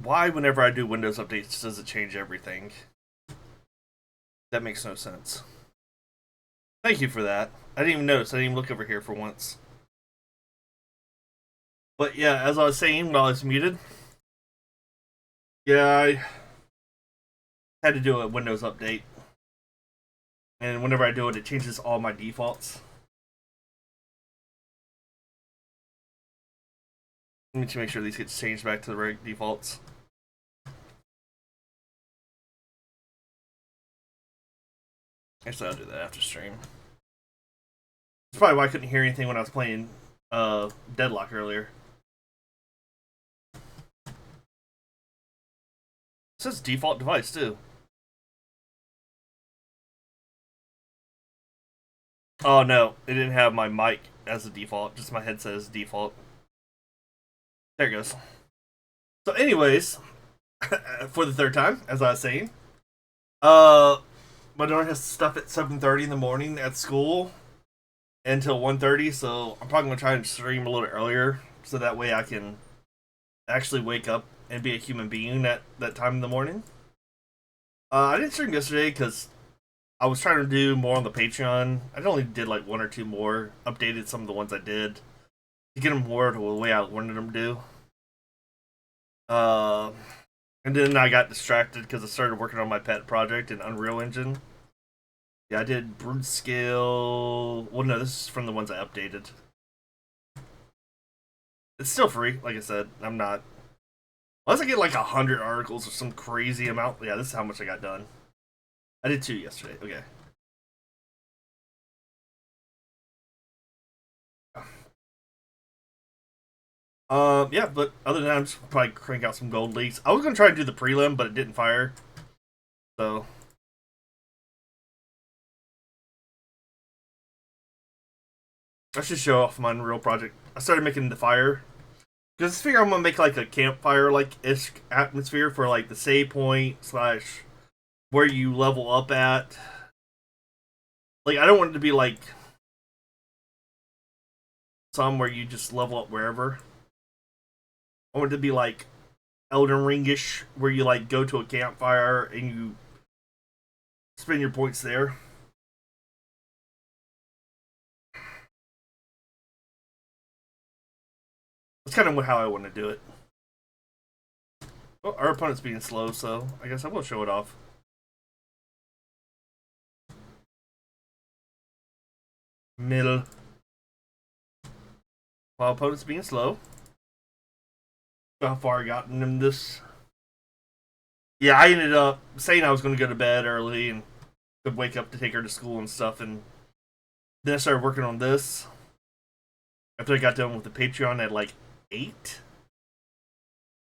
Why whenever I do Windows updates does it change everything? That makes no sense. Thank you for that. I didn't even notice. I didn't even look over here for once. But yeah, as I was saying while I was muted, yeah, I had to do a Windows update. And whenever I do it, it changes all my defaults. Let me make sure these get changed back to the right defaults. Actually, I'll do that after stream. That's probably why I couldn't hear anything when I was playing Deadlock earlier. It says default device, too. Oh, no. It didn't have my mic as a default. Just my headset as default. There it goes. So, anyways, for the third time, as I was saying, uh, my daughter has stuff at 7:30 in the morning at school until 1:30, so I'm probably going to try and stream a little earlier so that way I can actually wake up and be a human being at that time in the morning. I didn't stream yesterday because I was trying to do more on the Patreon. I only did like one or two more, updated some of the ones I did to get them more to the way I wanted them to do. Uh, and then I got distracted because I started working on my pet project in Unreal Engine. Yeah, I did Brood Scale. Well, no, this is from the ones I updated. It's still free, like I said. I'm not. Unless I get like 100 articles or some crazy amount. Yeah, this is how much I got done. I did 2 yesterday. Okay. Yeah, but other than that, I'm just probably crank out some gold leaks. I was gonna try and do the prelim, but it didn't fire. So I should show off my Unreal project. I started making the fire because I figure I'm gonna make like a campfire like ish atmosphere for like the save point slash where you level up at. Like I don't want it to be like some where you just level up wherever. I want it to be like Elden Ringish, where you like go to a campfire and you spend your points there. That's kind of how I want to do it. Well, our opponent's being slow, so I guess I will show it off. Middle. While opponent's being slow. How far I gotten in this? Yeah, I ended up saying I was going to go to bed early and could wake up to take her to school and stuff, and then I started working on this. After I got done with the Patreon at like 8,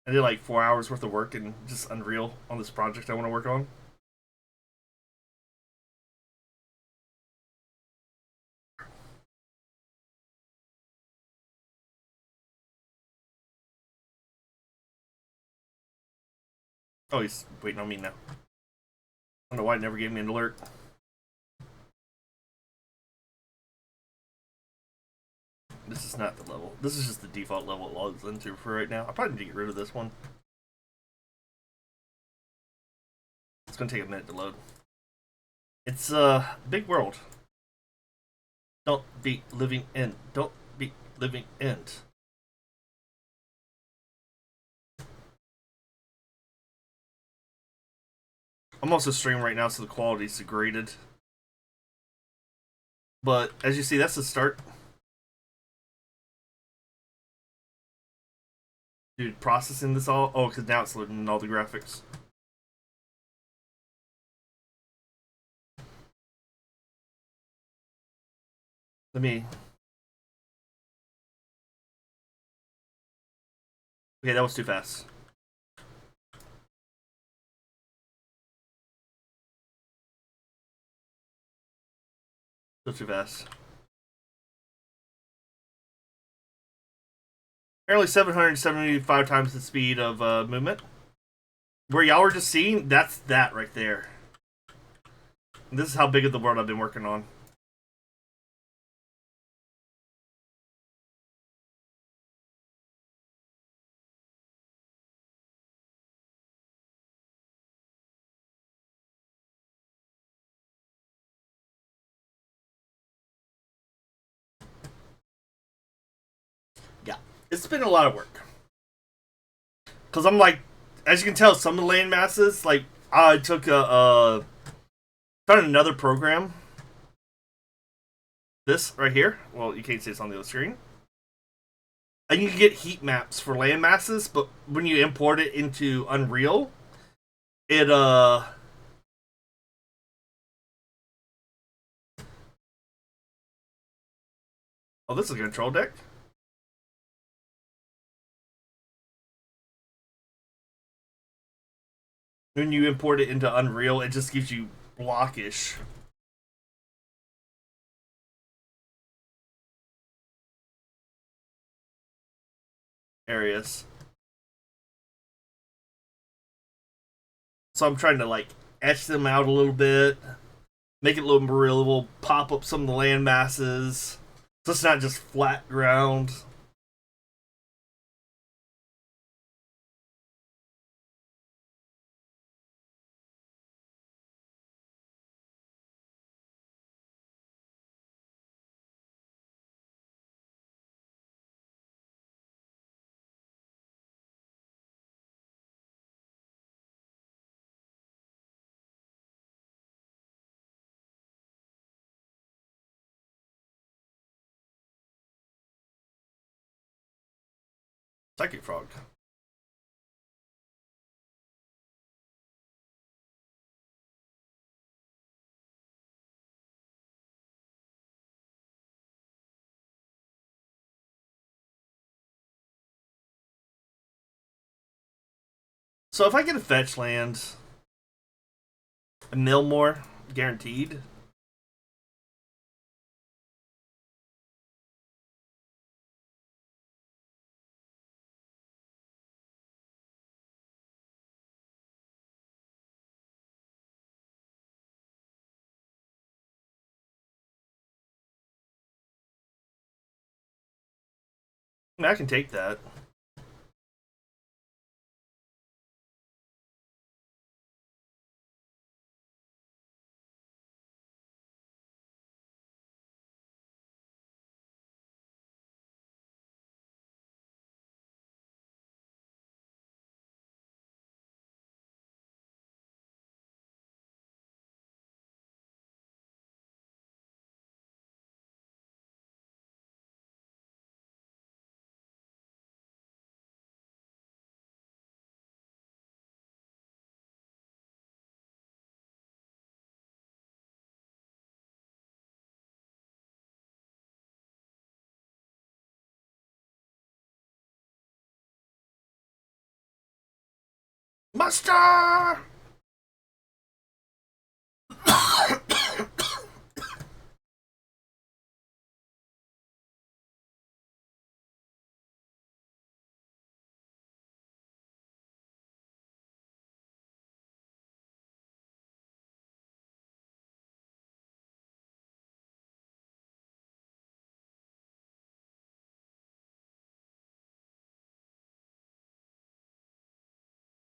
I did like 4 hours worth of work and just Unreal on this project I want to work on. Oh, he's waiting on me now. I don't know why it never gave me an alert. This is not the level. This is just the default level it logs into for right now. I probably need to get rid of this one. It's gonna take a minute to load. It's a big world. Don't be living in. Don't be living in. I'm also streaming right now, so the quality's degraded. But as you see, that's the start. Dude, processing this all. Oh, because now it's loading all the graphics. Let me. Okay, that was too fast. That's too fast. Apparently 775 times the speed of movement. Where y'all were just seeing, that's that right there. This is how big of the world I've been working on. It's been a lot of work. Because I'm like, as you can tell, some of the land masses, like, I took found another program. This right here. Well, you can't see this on the other screen. And you can get heat maps for land masses, but when you import it into Unreal, it oh, this is a control deck. When you import it into Unreal, it just gives you blockish areas. So I'm trying to like etch them out a little bit, make it a little more real, pop up some of the land masses. So it's not just flat ground. Psychic Frog. So if I get a fetch land, a mill more guaranteed. I mean, I can take that. Master!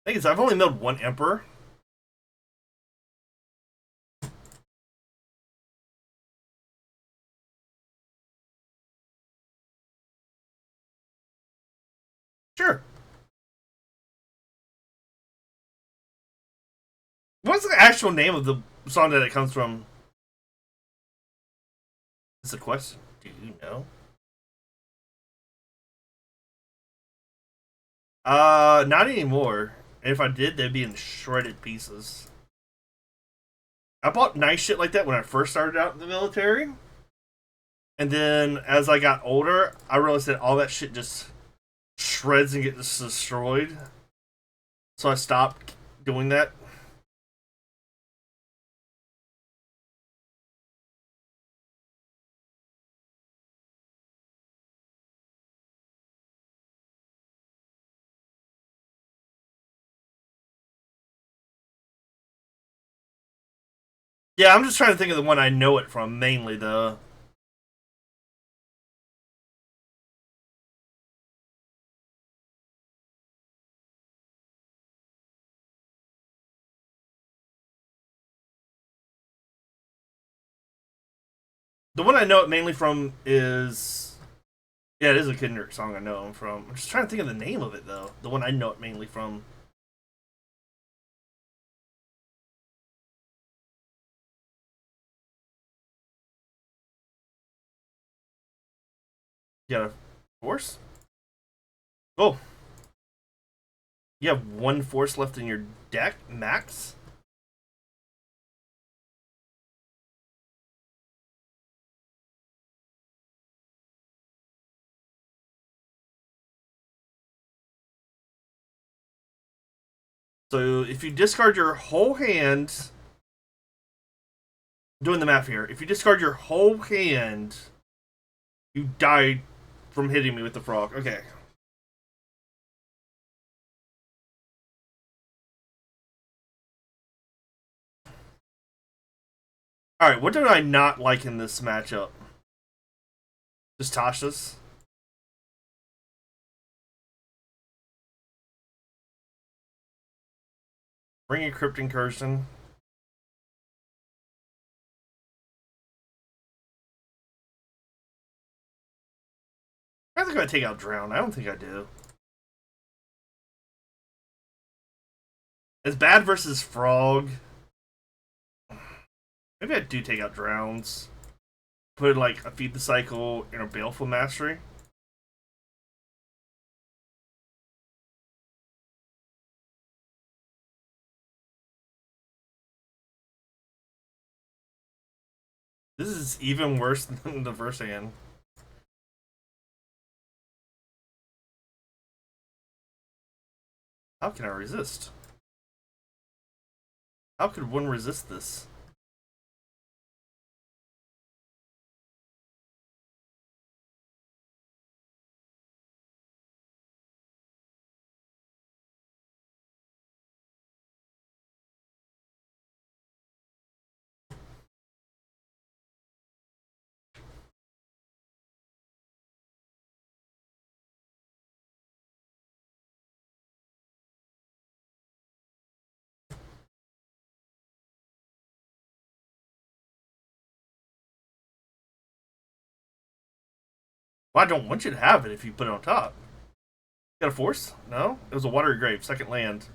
Thing is, I've only milled one Emperor. Sure. What's the actual name of the song that it comes from? It's a question. Do you know? Not anymore. And if I did, they'd be in shredded pieces. I bought nice shit like that when I first started out in the military. And then as I got older, I realized that all that shit just shreds and gets destroyed. So I stopped doing that. Yeah, I'm just trying to think of the one I know it from mainly, though. The one I know it mainly from is Yeah, it is a Kendrick song I know him from. I'm just trying to think of the name of it though. The one I know it mainly from. You got a force? Oh, you have one force left in your deck, max. So if you discard your whole hand, doing the math here, if you discard your whole hand, you die from hitting me with the frog. Okay. All right. What did I not like in this matchup? Just Tasha's. Bring a Crypt Incursion. I think I take out Drown. I don't think I do. It's bad versus Frog. Maybe I do take out Drowns. Put like a Feed the Cycle and a Baleful Mastery. This is even worse than the first hand. How can I resist? How could one resist this? Well, I don't want you to have it if you put it on top. Got a force? No? It was a Watery Grave, second land.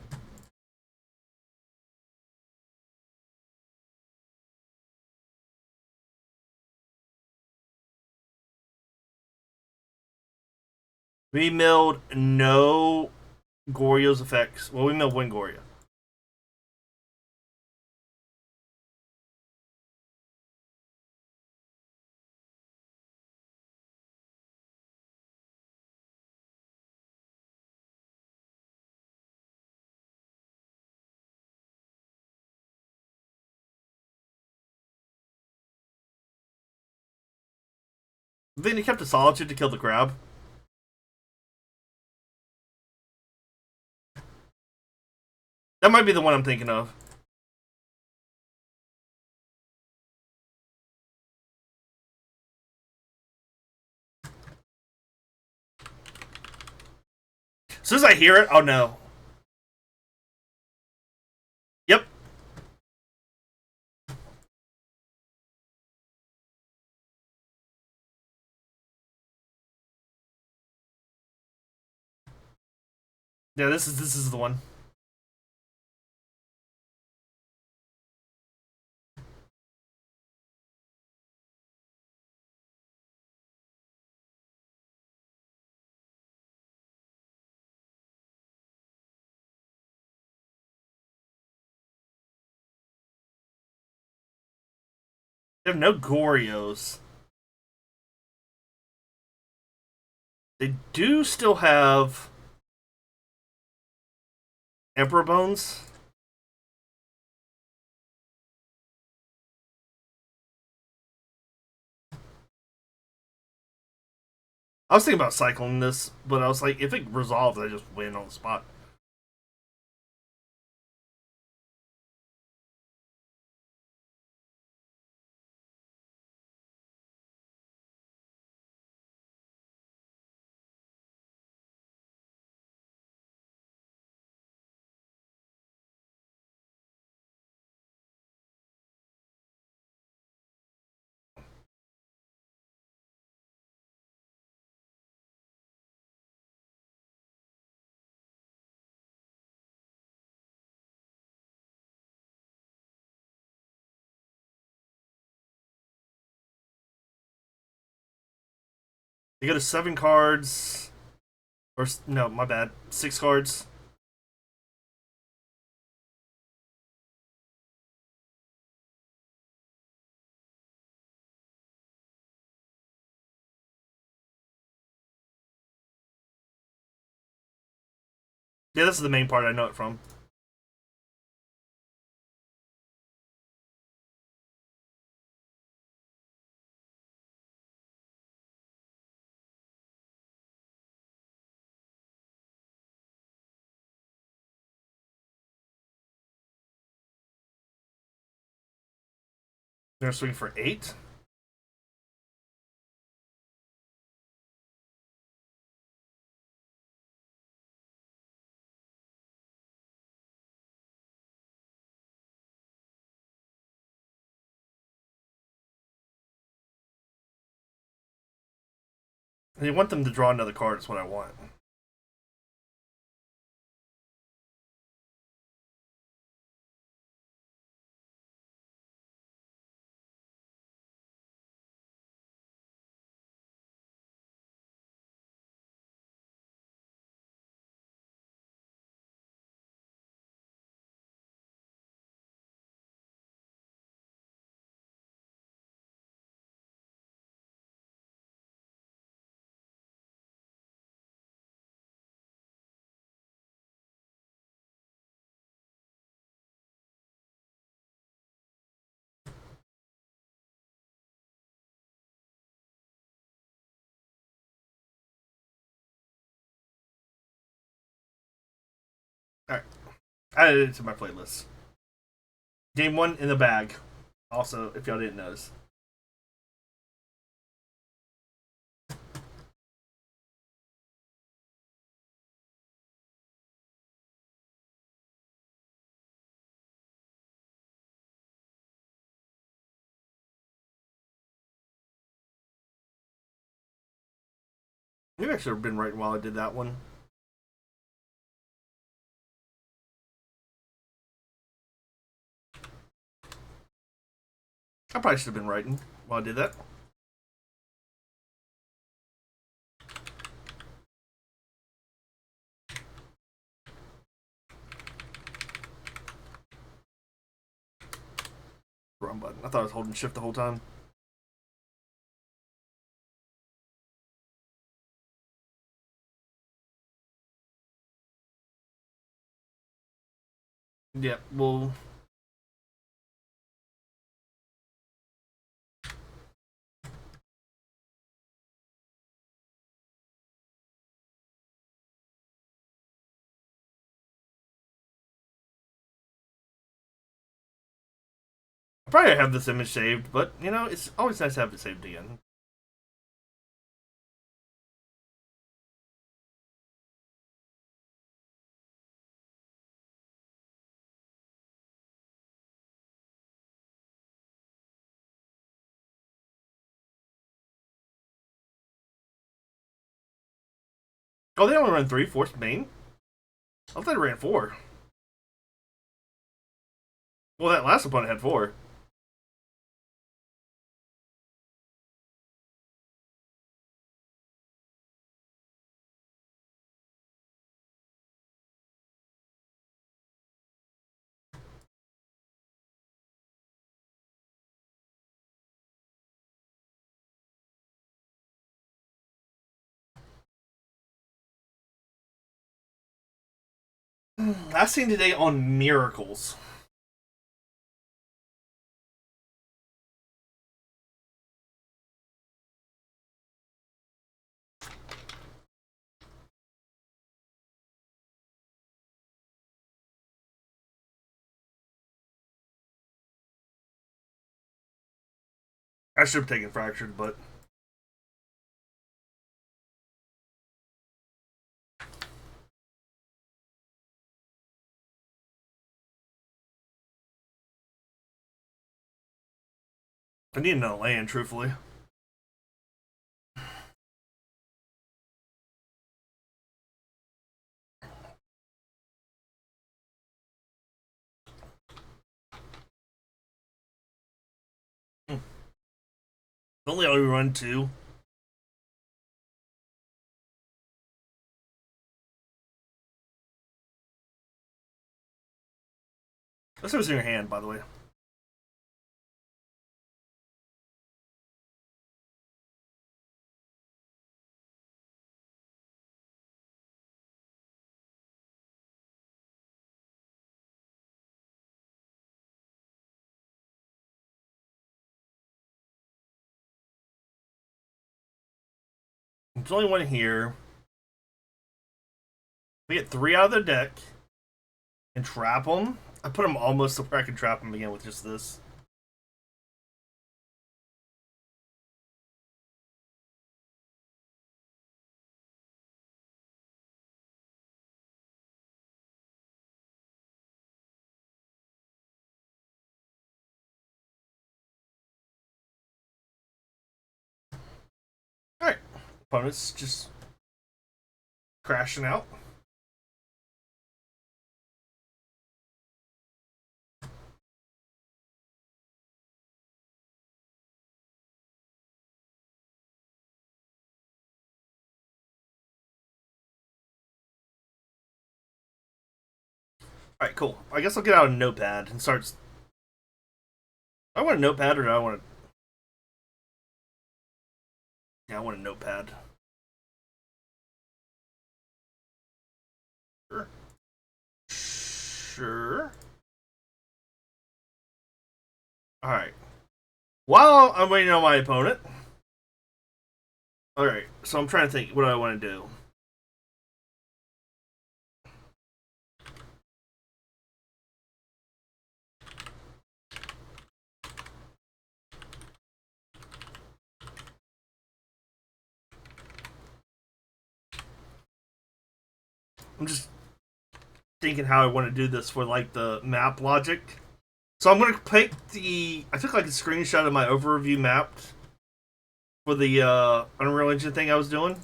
We milled no Goryo's effects. Well, we milled one Goryo. Then he kept a Solitude to kill the crab. That might be the one I'm thinking of. As soon as I hear it, oh no. Yep. Yeah, this is the one. They have no Goryos. They do still have Emperor Bones. I was thinking about cycling this, but I was like, if it resolves, I just win on the spot. You go to 7 cards. Or, no, my bad. 6 cards. Yeah, this is the main part I know it from. They're gonna swing for 8. And you want them to draw another card, is what I want. Alright. I added it to my playlist. Game 1 in the bag. Also, if y'all didn't notice. Maybe I should have been writing while I did that one. I probably should have been writing while I did that. Wrong button. I thought I was holding shift the whole time. Yeah, well. I probably have this image saved, but you know, it's always nice to have it saved again. Oh, they only run 3 forced main? I thought they ran 4. Well, that last opponent had 4. Last seen today on Miracles. I should have taken Fractured, but I need another land, truthfully. Only I run 2. That's what's in your hand, by the way. There's only one here. We get 3 out of the deck and trap them. I put them almost so I can trap them again with just this. Alright. Opponents just crashing out. Alright, cool. I guess I'll get out a notepad and start. I want a notepad or do I want to. Yeah, I want a notepad. Sure. Sure. Alright. While I'm waiting on my opponent. Alright, so I'm trying to think what do I want to do. I'm just thinking how I want to do this for like the map logic. So I'm gonna take I took like a screenshot of my overview map for the Unreal Engine thing I was doing.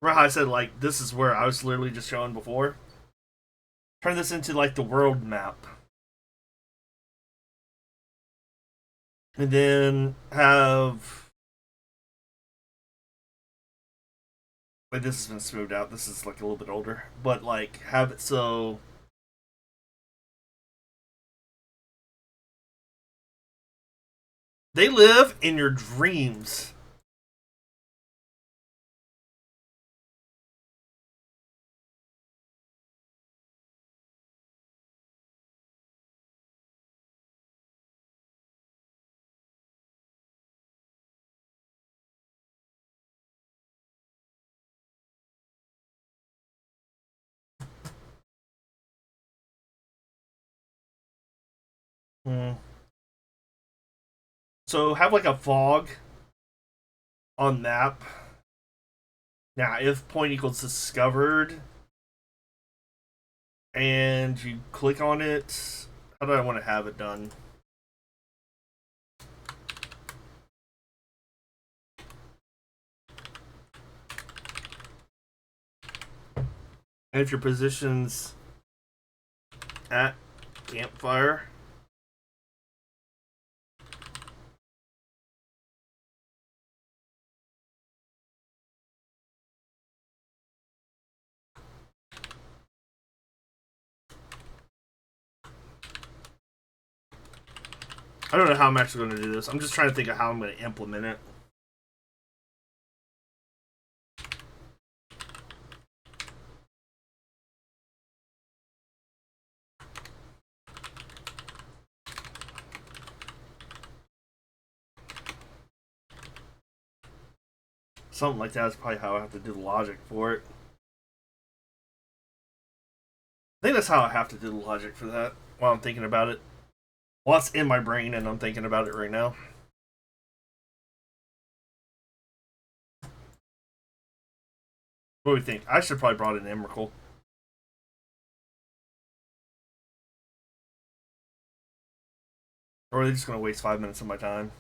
Remember how I said like this is where I was literally just showing before? Turn this into like the world map. And then have like this has been smoothed out. This is like a little bit older. But like have it so they live in your dreams. Hmm. So have like a fog on map. Now if point equals discovered and you click on it, how do I want to have it done? And if your position's at campfire, I don't know how I'm actually going to do this. I'm just trying to think of how I'm going to implement it. Something like that is probably how I have to do the logic for it. I think that's how I have to do the logic for that while I'm thinking about it. Well, it's in my brain and I'm thinking about it right now. What do we think? I should probably brought in Emrakul. Or are they just going to waste 5 minutes of my time?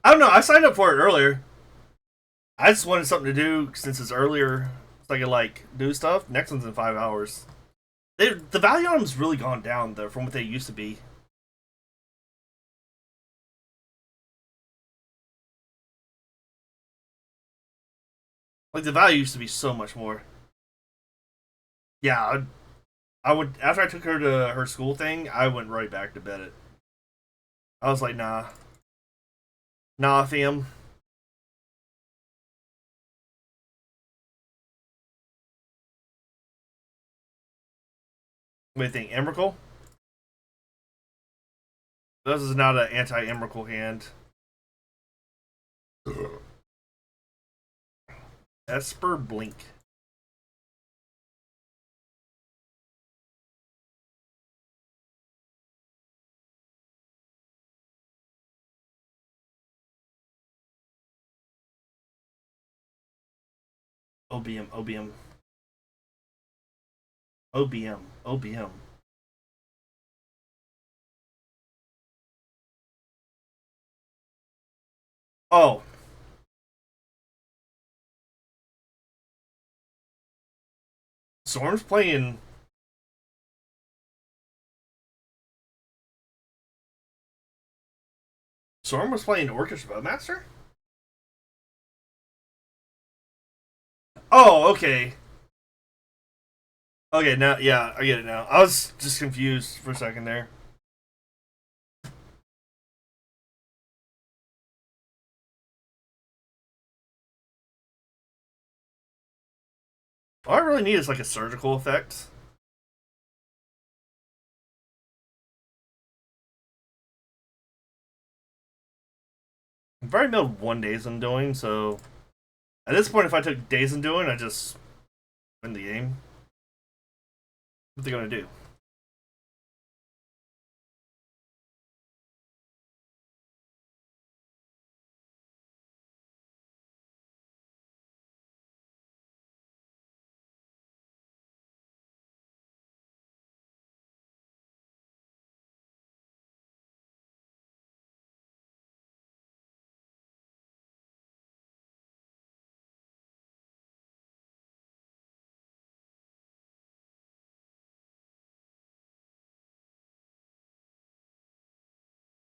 I don't know. I signed up for it earlier. I just wanted something to do since it's earlier, so I could like do stuff. Next one's in 5 hours. The value on them's really gone down though from what they used to be. Like the value used to be so much more. Yeah, I would after I took her to her school thing, I went right back to bed. It. I was like, nah, fam. What do you think, Emrakul? This is not an anti-Emrakul hand. Esper Blink. OBM, OBM, OBM, OBM. Oh, Storm's playing. Storm was playing Orcish Bowmaster? Oh, okay. Okay, now, yeah, I get it now. I was just confused for a second there. All I really need is like a surgical effect. I've already milled one Days Undoing, so at this point, if I took Days Undoing, I just win the game. What are they gonna do?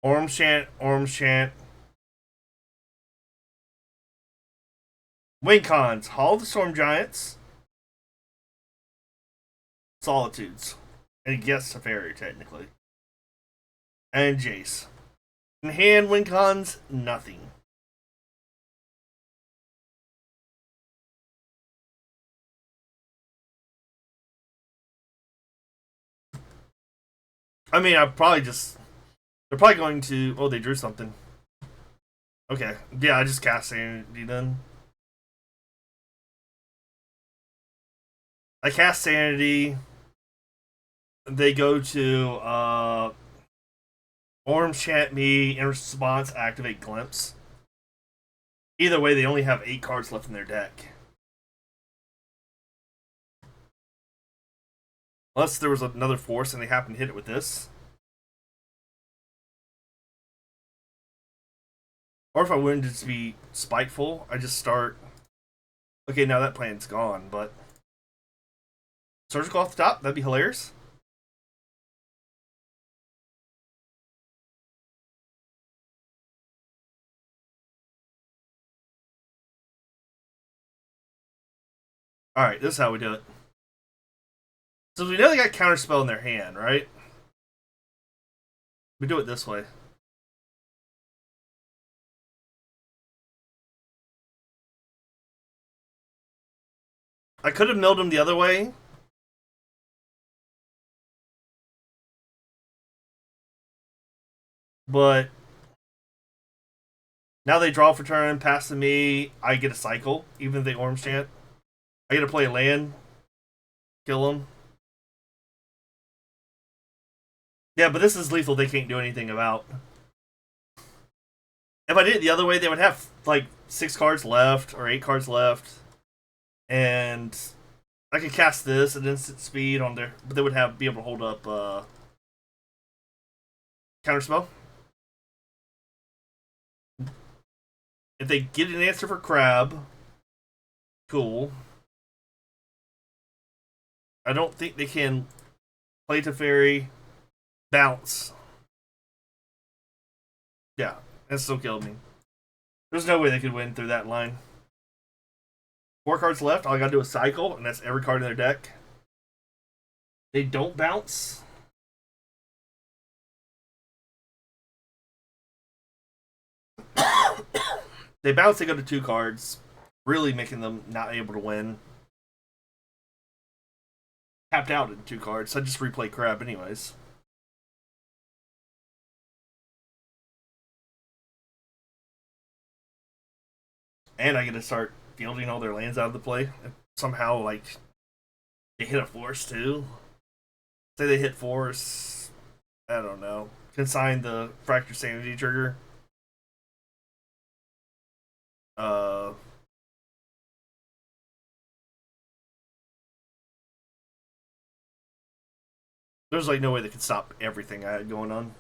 Ormshant, Ormshant. Wincons, Hall of the Storm Giants, Solitudes. And yes, Teferi, technically. And Jace. In hand, Wincons, nothing. I mean, I probably just. They're probably going to. Oh, they drew something. Okay. Yeah, I just cast Sanity then. I cast Sanity. They go to Ormshant me, in response, activate Glimpse. Either way, they only have 8 cards left in their deck. Unless there was another force and they happen to hit it with this. Or if I wanted it to be spiteful, I just start. Okay, now that plan's gone, but. Surgical off the top, that'd be hilarious. Alright, this is how we do it. So we know they got Counterspell in their hand, right? We do it this way. I could have milled him the other way. But now they draw for turn, pass to me. I get a cycle, even if they Ormshant. I get to play a land, kill them. Yeah, but this is lethal. They can't do anything about. If I did it the other way, they would have like 6 cards left or 8 cards left, and I could cast this at instant speed on there, but they would be able to hold up counterspell. If they get an answer for Crab, Cool. I don't think they can play Teferi, bounce. Yeah, that still killed me. There's no way they could win through that line. 4 cards left. All I gotta do is cycle, and that's every card in their deck. They don't bounce. They bounce, they go to 2 cards, really making them not able to win. Tapped out in 2 cards, so I just replay crap anyways. And I get to start fielding all their lands out of the play. Somehow, like, they hit a force too. Say they hit force. I don't know. Consign the Fracture Sanity trigger. Uh, there's like no way they could stop everything I had going on.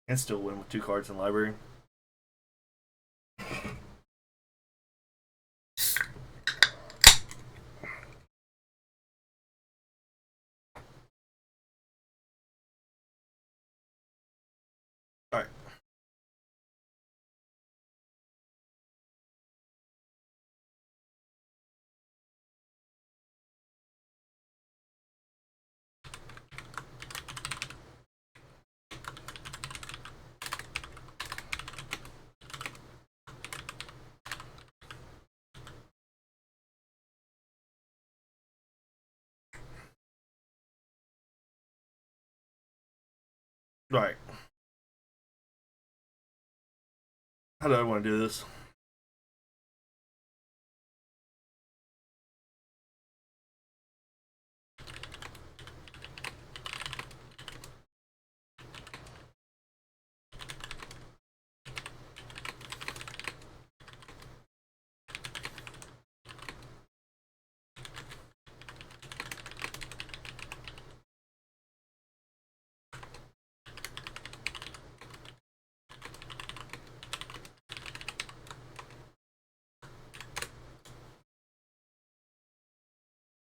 And still win with 2 cards in library. All right. All right. How do I want to do this?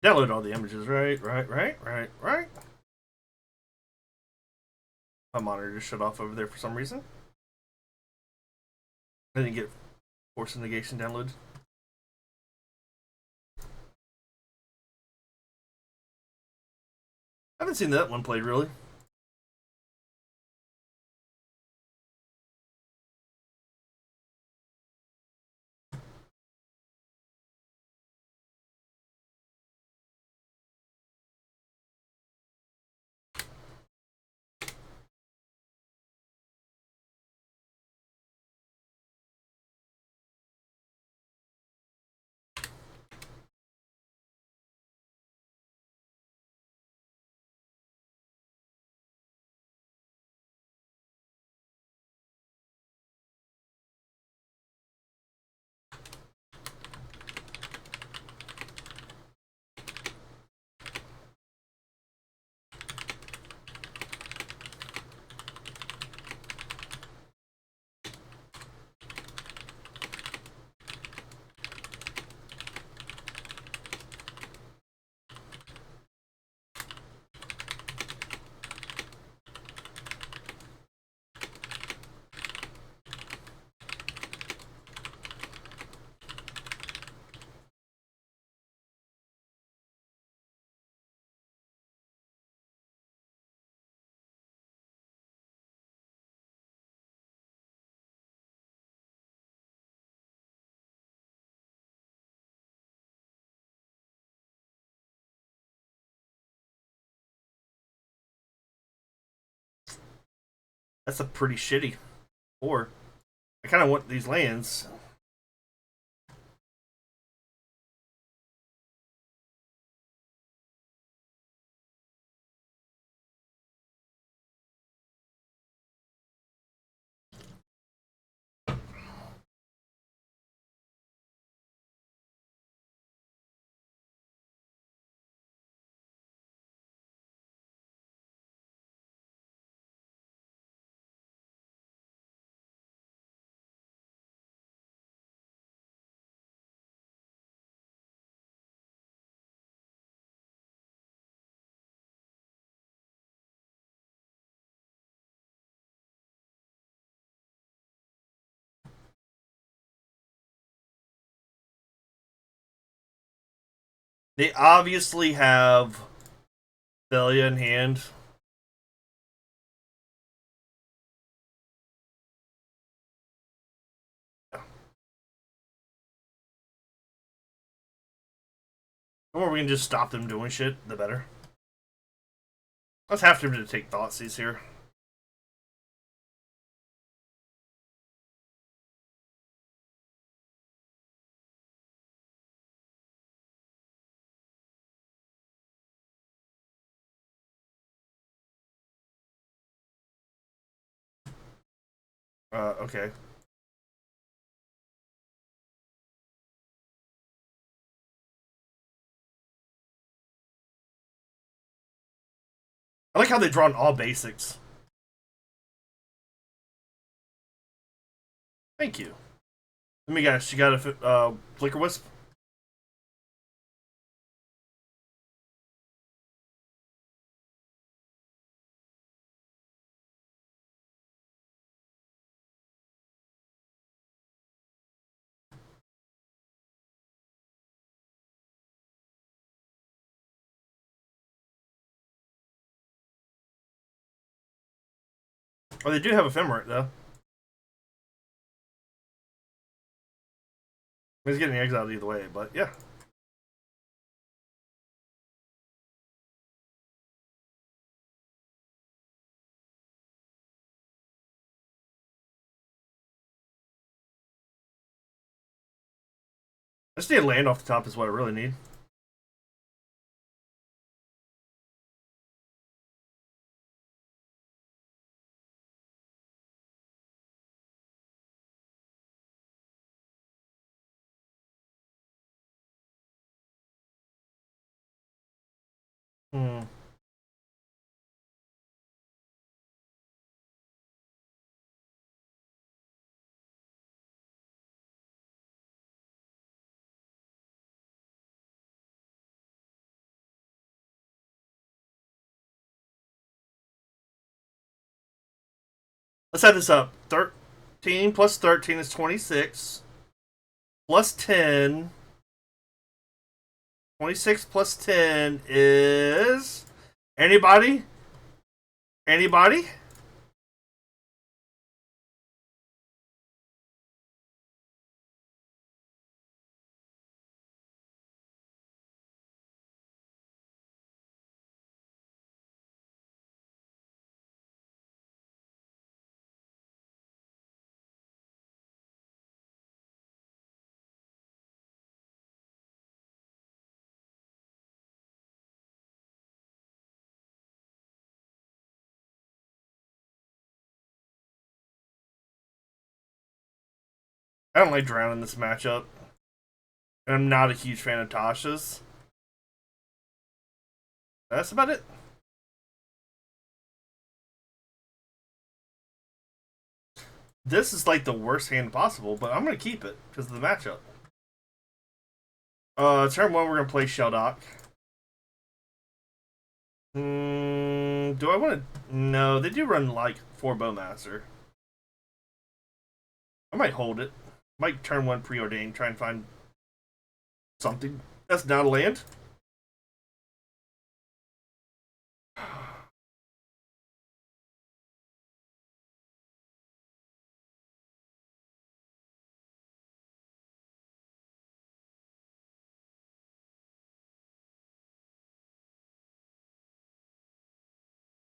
Download all the images. Right. My monitor just shut off over there for some reason. I didn't get Force Negation download. I haven't seen that one played really. That's a pretty shitty 4. I kind of want these lands. They obviously have Belia in hand. The more we can just stop them doing shit, the better. Let's have them to take Thoughtseize here. Okay. I like how they've drawn all basics. Thank you. Let me guess. She got a Flicker Wisp. Oh, they do have Ephemerate though. He's getting exiled either way, but yeah. I just need a land off the top is what I really need. Hmm. Let's add this up. 13 plus 13 is 26. Plus 10. 26 plus 10 is. Anybody? Anybody? I don't like drowning this matchup. And I'm not a huge fan of Tasha's. That's about it. This is like the worst hand possible, but I'm gonna keep it because of the matchup. Turn one, we're gonna play Sheldock. Do I want to? No, they do run like 4 Bowmaster. I might hold it. Might turn one preordained, try and find something that's not a land.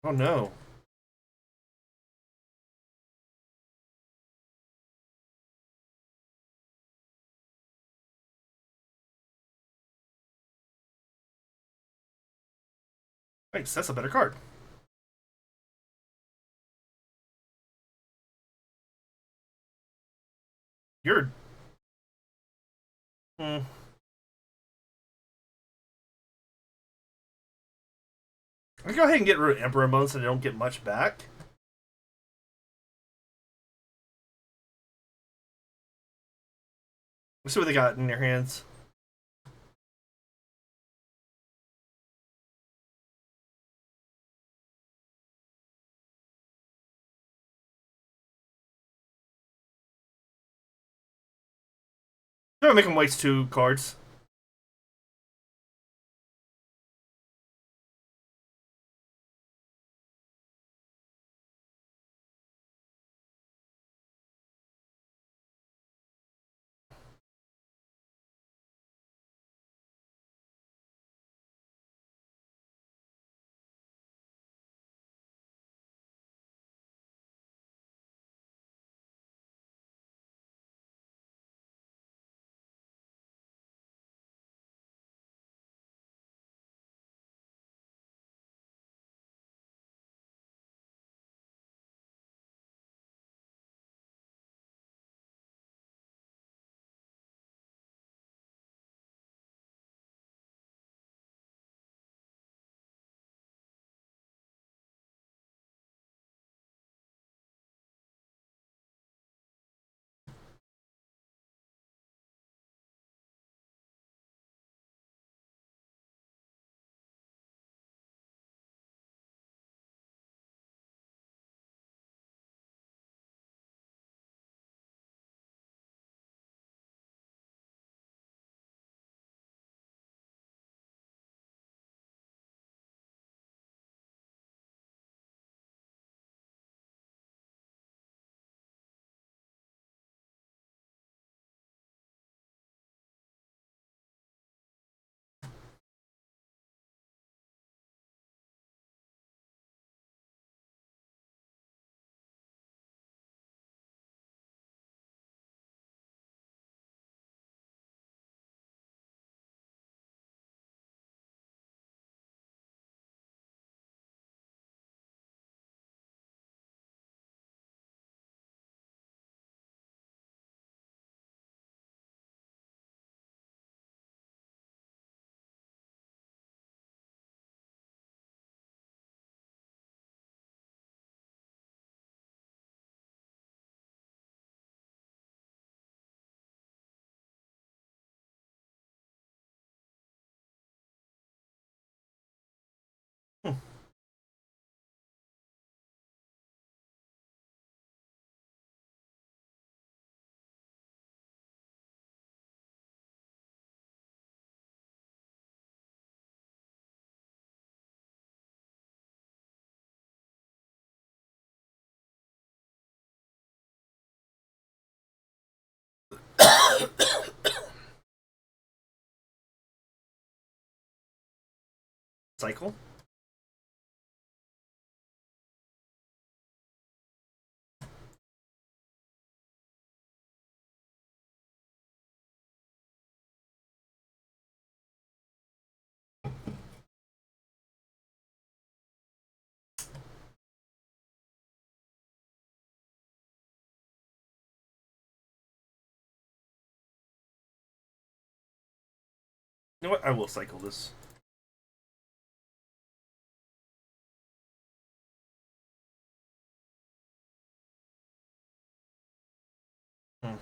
Oh no. Thanks, that's a better card. You're. Hmm. Let's go ahead and get rid of Emperor Mode so they don't get much back. Let's see what they got in their hands. They're gonna make them waste 2 cards. Cycle. You know what? I will cycle this. Hmm.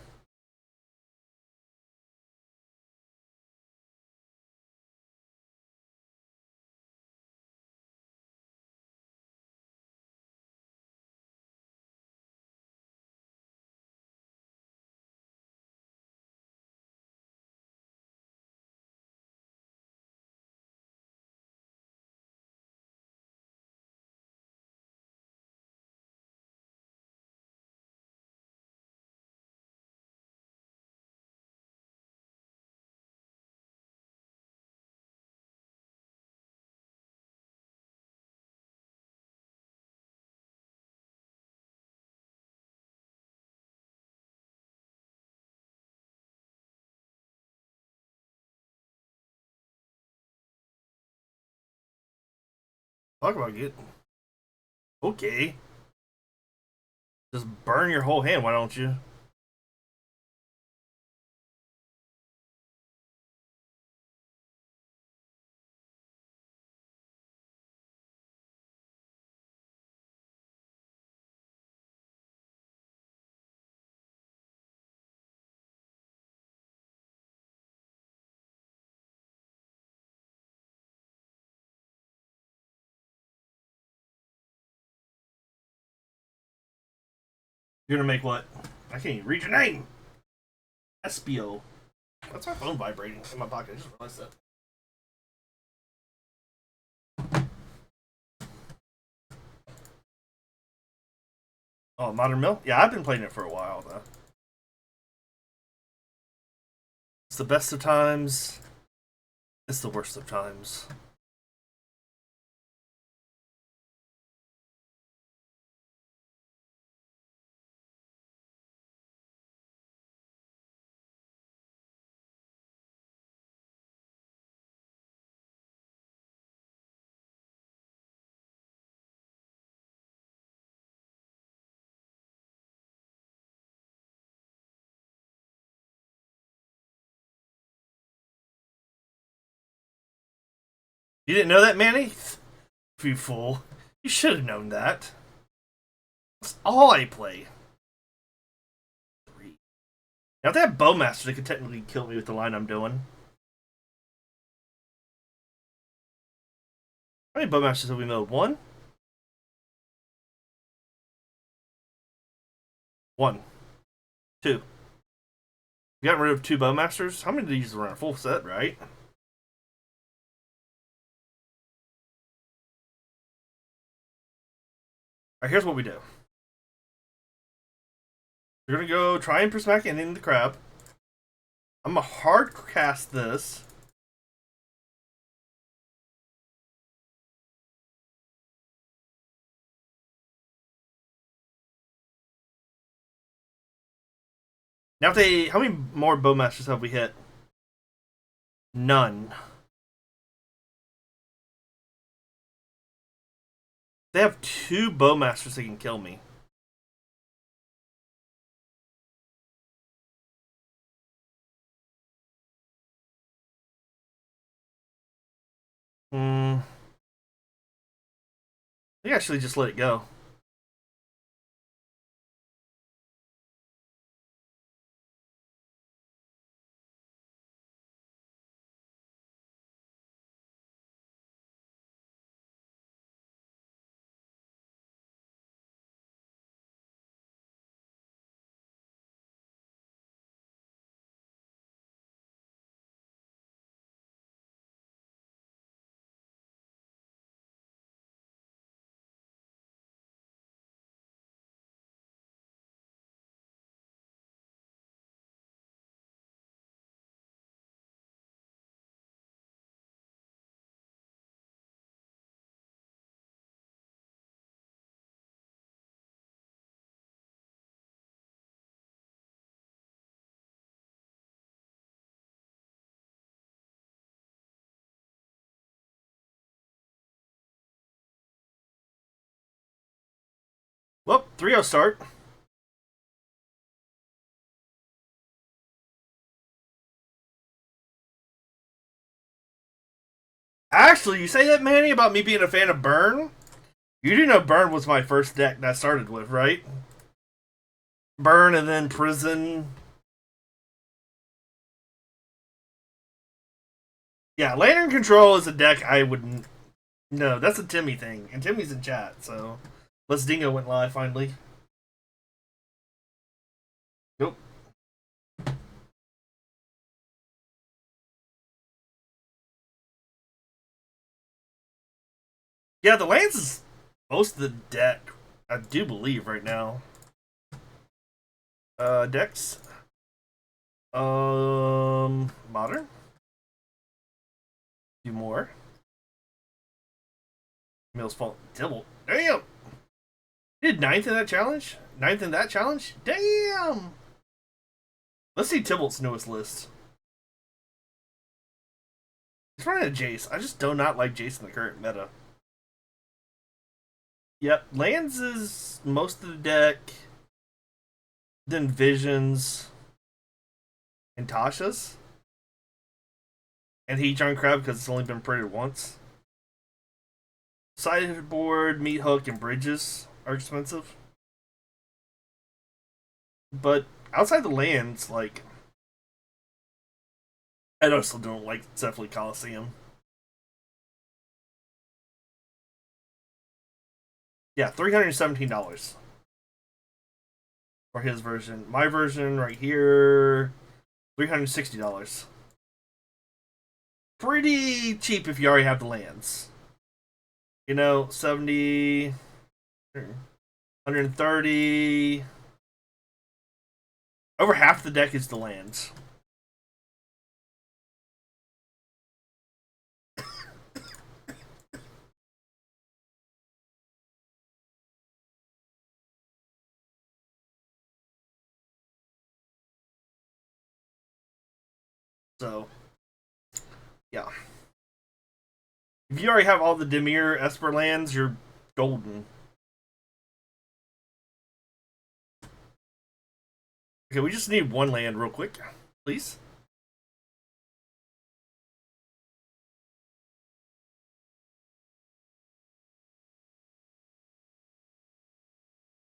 Talk about it. Okay. Just burn your whole hand, why don't you? You're gonna make what? I can't even read your name. Espio. That's my phone vibrating in my pocket. I just realized that. Oh, Modern Mill? Yeah, I've been playing it for a while though. It's the best of times. It's the worst of times. You didn't know that, Manny? You fool. You should have known that. That's all I play. Now, if they have Bowmaster, they could technically kill me with the line I'm doing. How many Bowmasters have we made? One? One. Two. We got rid of two Bowmasters? How many of these were in a full set, right? Alright, here's what we do. We're gonna go try and Prismatic Ending the crab. I'm gonna hard cast this. Now, if they, how many more Bowmasters have we hit? None. They have two Bowmasters that can kill me. Hmm. I think actually just let it go. Well, 3-0 start. Actually, you say that, Manny, about me being a fan of Burn? You do know Burn was my first deck that I started with, right? Burn and then Prison. Yeah, Lantern Control is a deck I wouldn't. No, that's a Timmy thing. And Timmy's in chat, so. Let's Dingo went live finally. Nope. Yeah, the lands is most of the deck, I do believe, right now. Decks. Modern. Do more. Mills Fault. Tibble. Damn! Did ninth in that challenge? Ninth in that challenge? Damn! Let's see Tybalt's newest list. He's running a Jace. I just do not like Jace in the current meta. Yep, lands is most of the deck. Then Visions and Tasha's. And Heatran Crab because it's only been printed once. Sideboard, Meat Hook, and Bridges are expensive. But outside the lands, like, I also don't like Cephaly Coliseum. Yeah, $317 for his version. My version right here, $360. Pretty cheap if you already have the lands. You know, 70, 130. Over half the deck is the lands. So, yeah. If you already have all the Dimir Esper lands, you're golden. Okay, we just need one land real quick, please.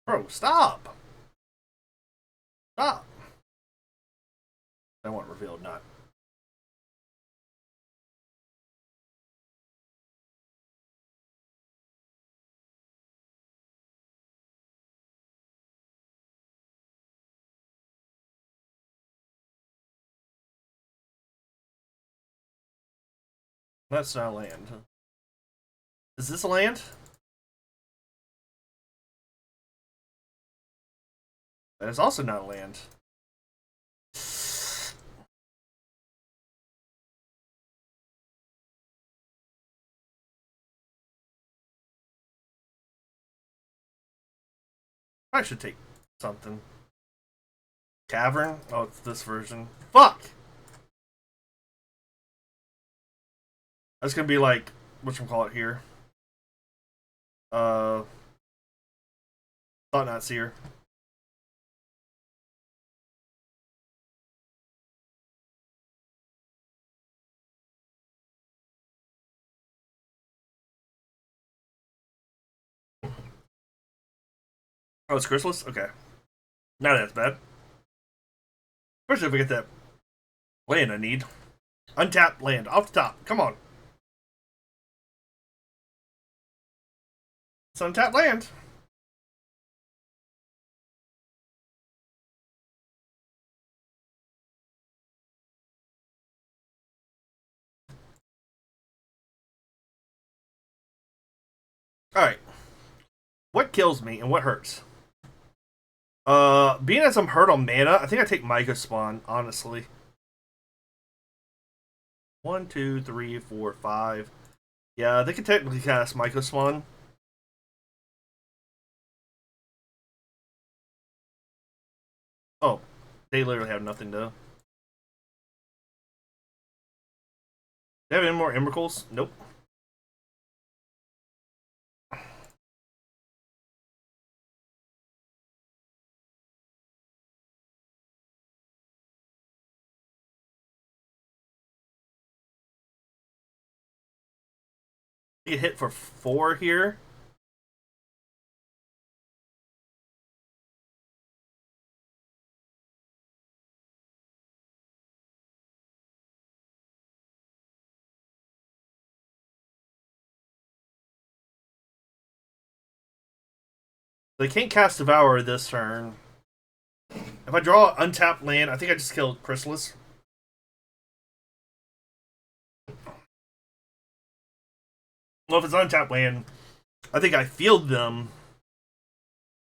Bro, stop! Stop! I want revealed, not. That's not land. Is this a land? That is also not a land. I should take something. Cavern? Oh, it's this version. Fuck! That's gonna be like, whatchamacallit here? Uh, Thought Not Seer. Oh, it's Chrysalis? Okay. Not as bad. Especially if we get that land I need. Untapped land. Off the top. Come on. It's untapped land. Alright. What kills me and what hurts? Being as I'm hurt on mana, I think I take Micah Spawn, honestly. 1, 2, 3, 4, 5. Yeah, they can technically cast Micah Spawn. Oh, they literally have nothing to. They have any more Emrakuls? Nope. Get hit for 4 here. They can't cast Devour this turn. If I draw untapped land, I think I just killed Chrysalis. Well, if it's untapped land, I think I field them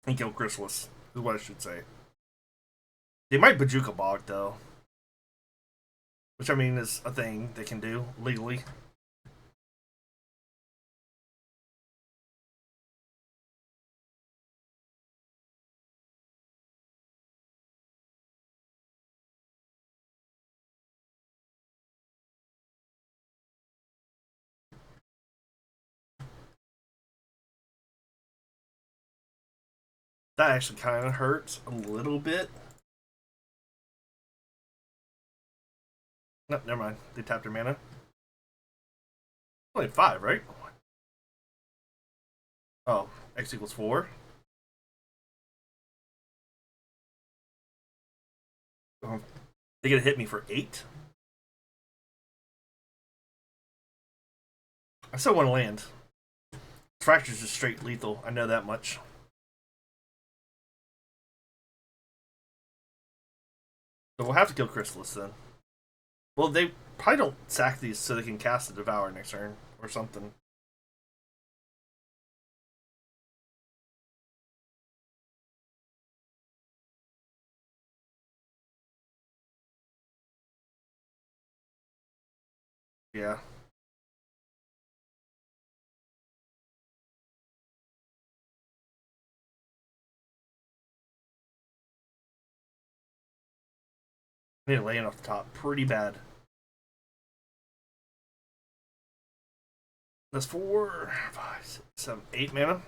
and kill Chrysalis, is what I should say. They might Bojuka Bog, though. Which, I mean, is a thing they can do legally. That actually kind of hurts a little bit. No, never mind. They tapped their mana. Only 5, right? Oh, X equals 4. They gonna hit me for 8. I still want to land. Fracture's just straight lethal. I know that much. So we'll have to kill Chrysalis then. Well, they probably don't sack these so they can cast the Devour next turn or something. Yeah. I need to land off the top pretty bad. That's 4, 5, 6, 7, 8 mana.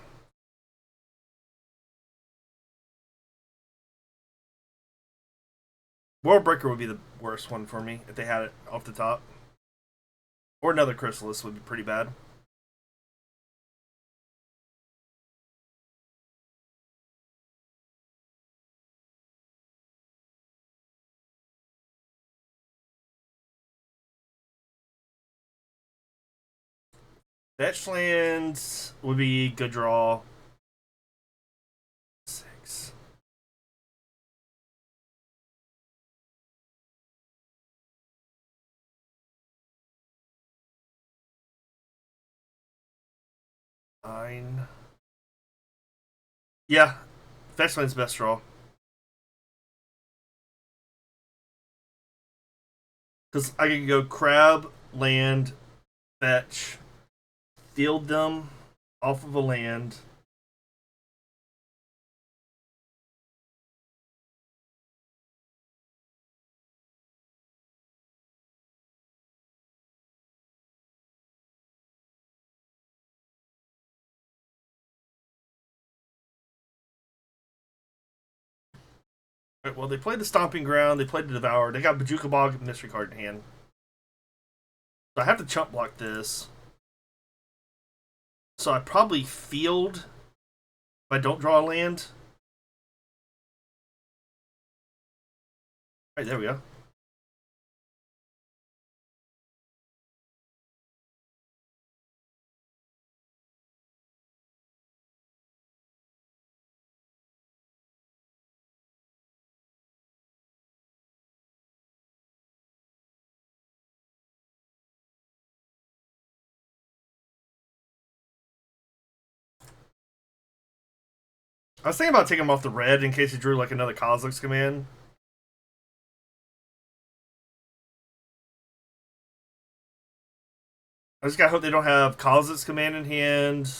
World Breaker would be the worst one for me if they had it off the top. Or another Chrysalis would be pretty bad. Fetch lands would be good draw. 6. 9. Yeah, fetch land's best draw. Because I can go crab, land, fetch, field them off of a land. Right, well, they played the Stomping Ground, they played the Devour, they got Bojuka Bog and Mystery card in hand. So I have to chump block this. So I probably field if I don't draw a land. Alright, there we go. I was thinking about taking him off the red in case he drew like another Kozilek's command. I just gotta hope they don't have Kozilek's command in hand.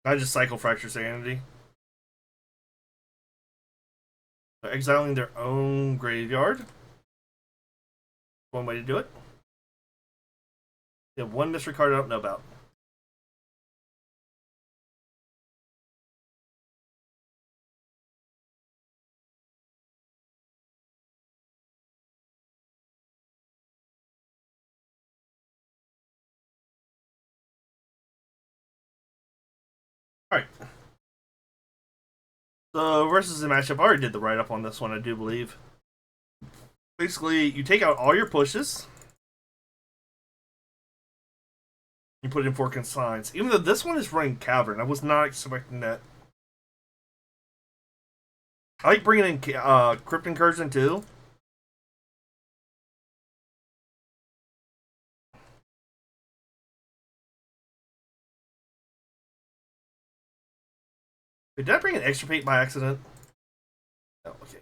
I just cycle Fracture Sanity. Exiling their own graveyard. One way to do it. They have one mystery card I don't know about. So versus the matchup, I already did the write up on this one, I do believe. Basically, you take out all your pushes. You put in 4 consigns. Even though this one is running Cavern, I was not expecting that. I like bringing in Crypt Incursion too. Wait, did I bring an Extirpate by accident? Oh, okay.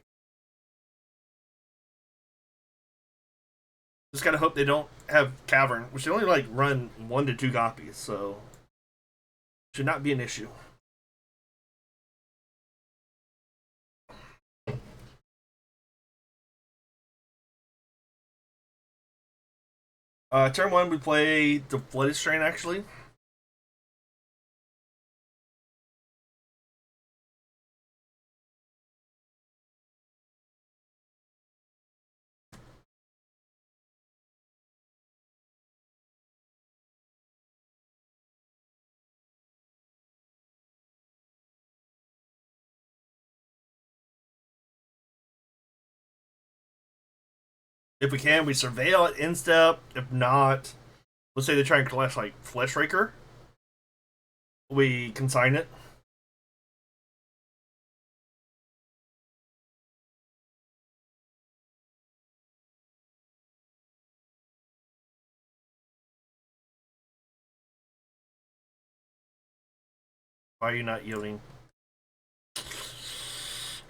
Just gotta hope they don't have Cavern, which they only like run 1 to 2 copies, so should not be an issue. Turn 1, we play the Flooded Strain actually. If we can, we surveil it in step. If not, let's say they try and collect like Flesh Raker, we consign it. Why are you not yielding?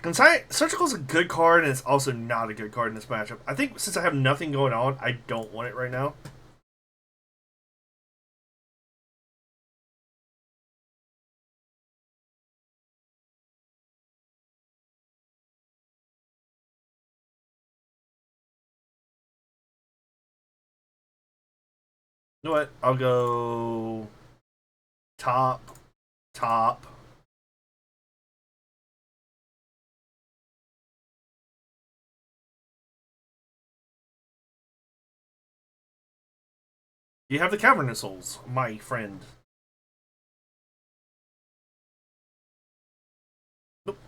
Consign Surgical is a good card, and it's also not a good card in this matchup. I think since I have nothing going on, I don't want it right now. You know what? I'll go top, top. You have the Cavernous Souls, my friend. Nope.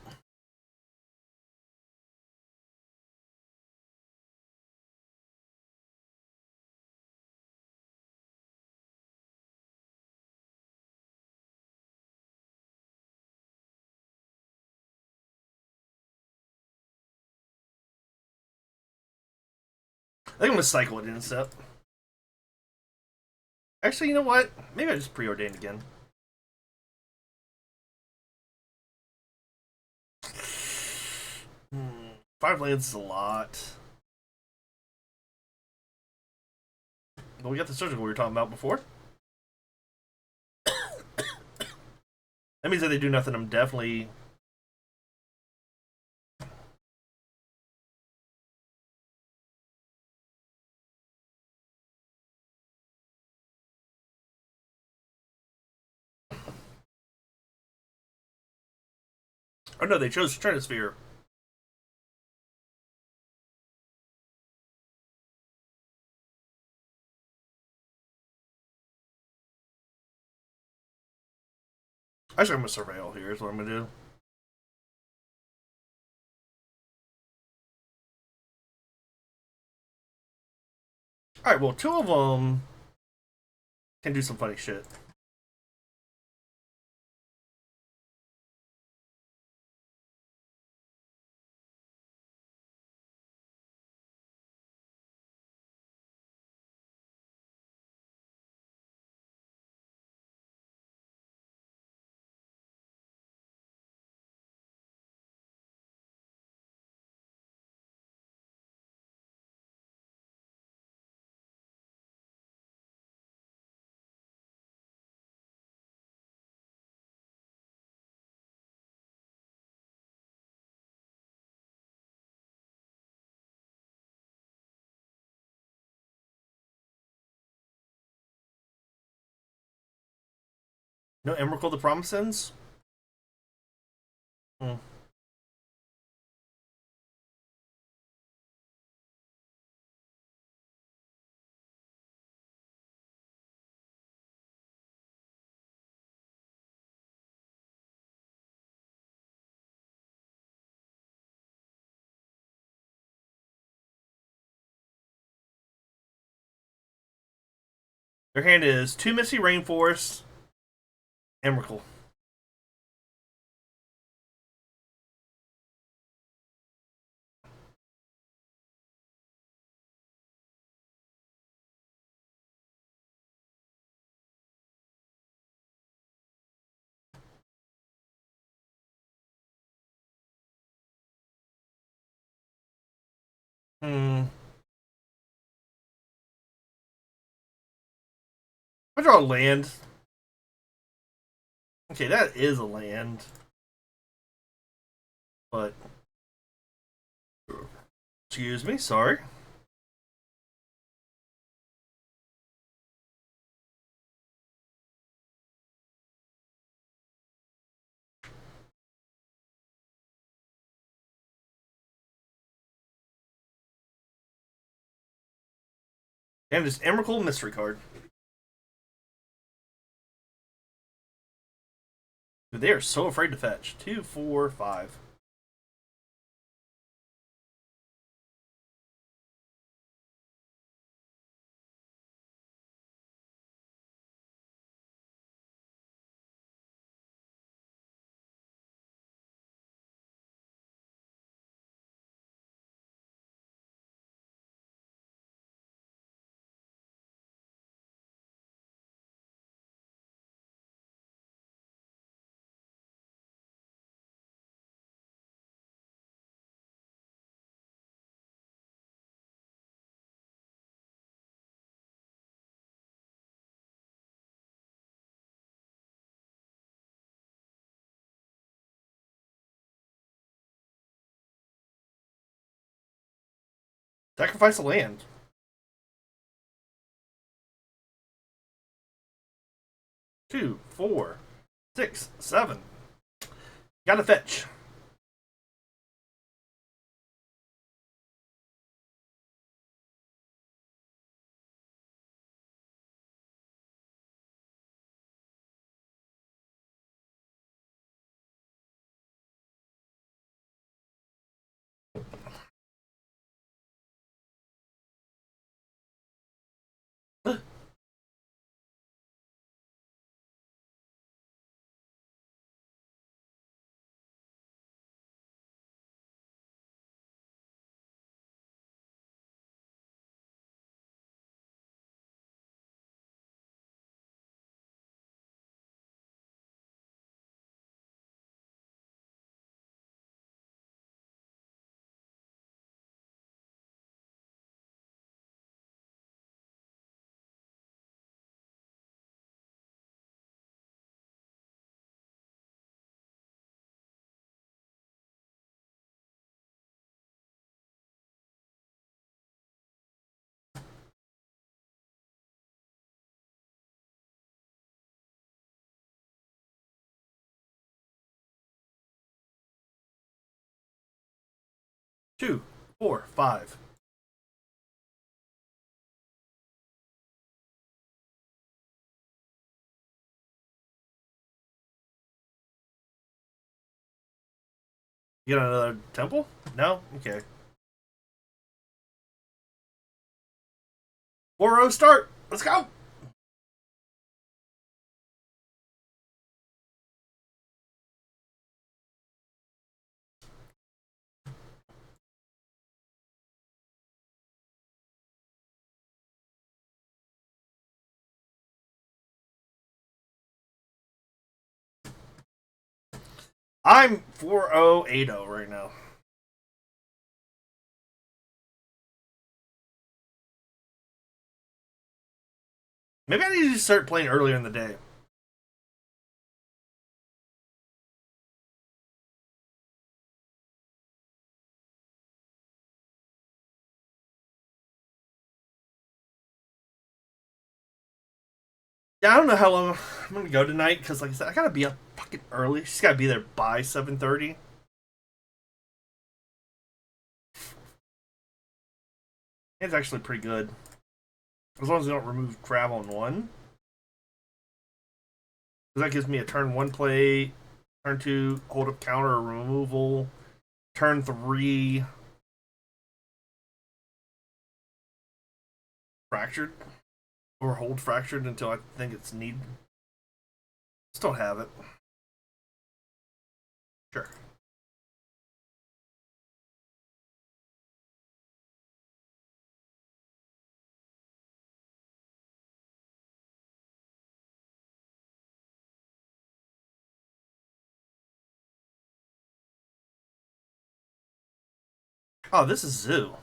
I think I'm gonna cycle it in step. Actually, you know what? Maybe I just preordained again. Hmm. 5 lands is a lot. But we got the surgical we were talking about before. That means that they do nothing. I'm definitely. Oh no, they chose Stratosphere. Actually, I'm gonna surveil here. Is what I'm gonna do. All right. Well, 2 of them can do some funny shit. No Emrakul the Promisance? Hmm. Their hand is 2 Misty Rainforest, Emrakul. I draw a land. Okay, that is a land. But excuse me, sorry. And just Emrakul mystery card. Dude, they are so afraid to fetch. 2, 4, 5. Sacrifice a land. 2, 4, 6, 7. Gotta fetch. Two, 4, 5. You got another temple? No? Okay. 4-0 start. Let's go. I'm 4-0, 8-0 right now. Maybe I need to start playing earlier in the day. Yeah, I don't know how long I'm gonna go tonight because, like I said, I gotta be up fucking early. She's gotta be there by 7:30. It's actually pretty good as long as they don't remove crab on one. Because that gives me a turn one play, turn two hold up counter or removal, turn three fractured. Or hold fractured until I think it's needed. Still have it. Sure. Oh, this is Zoo.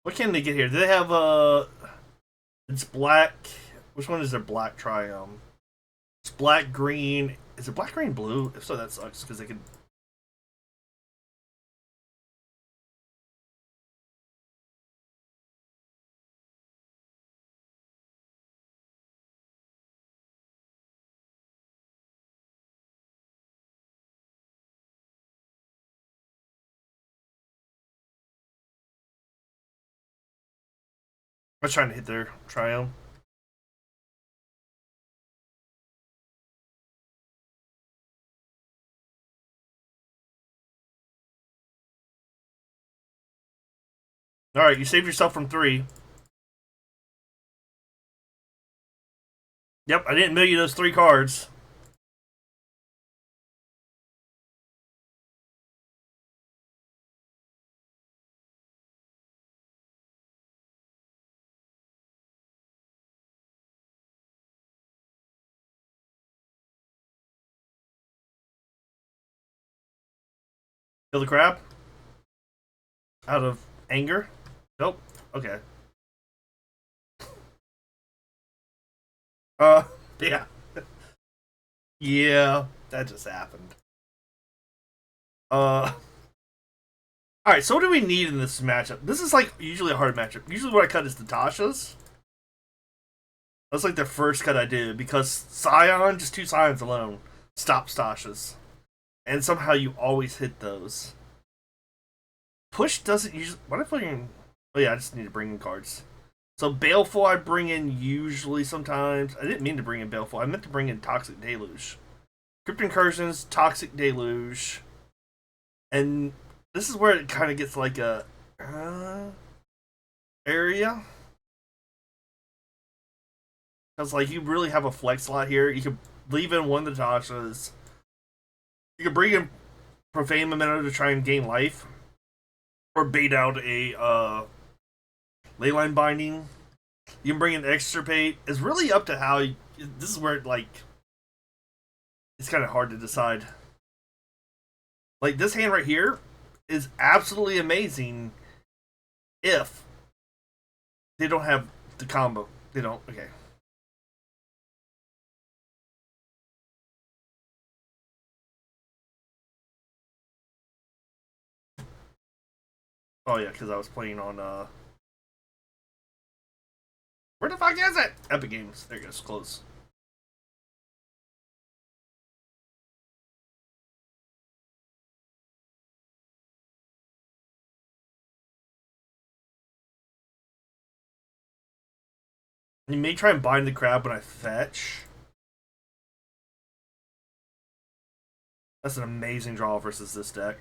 What can they get here? Do they have it's black. Which one is their black triumph? It's black green. Is it black green blue? If so, that sucks because they could. I was trying to hit their triumph. All right, you saved yourself from 3. Yep, I didn't mill you those 3 cards. Kill the crab out of anger. Nope. Okay. Uh, yeah. Yeah, that just happened. All right. So what do we need in this matchup? This is like usually a hard matchup. Usually, what I cut is the Tasha's. That's like the first cut I do because Scion, just 2 Scions alone, stops Tasha's, and somehow you always hit those. Push doesn't usually. What am I putting in? Oh yeah, I just need to bring in cards. So Baleful I bring in usually sometimes. I didn't mean to bring in Baleful. I meant to bring in Toxic Deluge. Crypt Incursions, Toxic Deluge. And this is where it kind of gets like a area. Because like you really have a flex slot here. You could leave in one of the Tashas. You could bring in Profane Memento to try and gain life. Or bait out a Leyline Binding. You can bring in Extirpate. It's really up to how. This is where it, like, it's kind of hard to decide. Like this hand right here is absolutely amazing if they don't have the combo. They don't. Okay. Oh yeah, because I was playing on where the fuck is it? Epic Games. There it goes. Close. You may try and bind the crab when I fetch. That's an amazing draw versus this deck.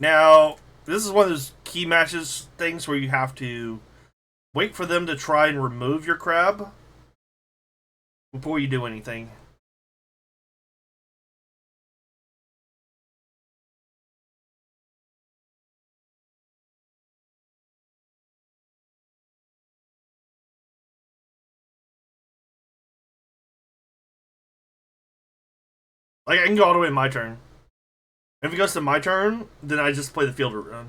Now, this is one of those key matches things where you have to wait for them to try and remove your crab before you do anything. Like I can go all the way in my turn. If it goes to my turn, then I just play the field run.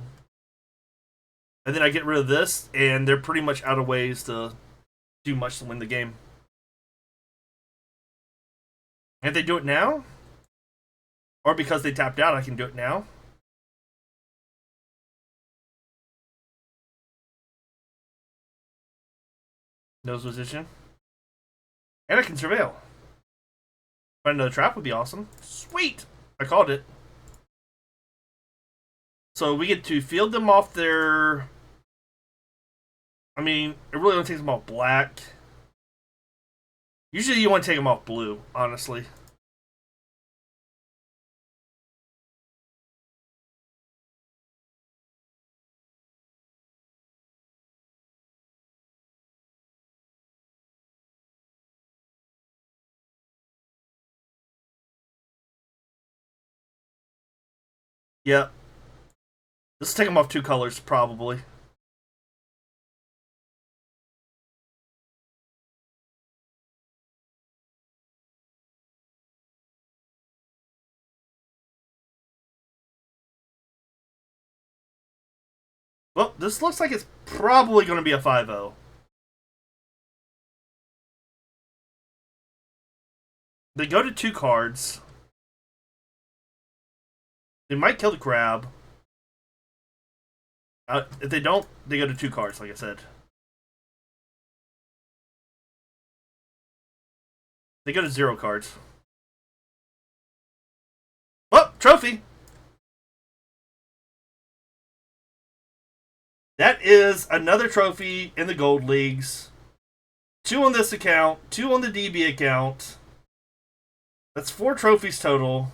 And then I get rid of this, and they're pretty much out of ways to do much to win the game. And if they do it now, or because they tapped out, I can do it now. Nose position. And I can surveil. Find another trap would be awesome. Sweet! I called it. So we get to field them off their... I mean, it really only takes them off black. Usually you want to take them off blue, honestly. Yep. Let's take them off 2 colors, probably. Well, this looks like it's probably going to be a 5-0. They go to 2 cards. They might kill the crab. If they don't, they go to 2 cards, like I said. They go to 0 cards. Oh, trophy! That is another trophy in the gold leagues. 2 on this account, 2 on the DB account. That's 4 trophies total.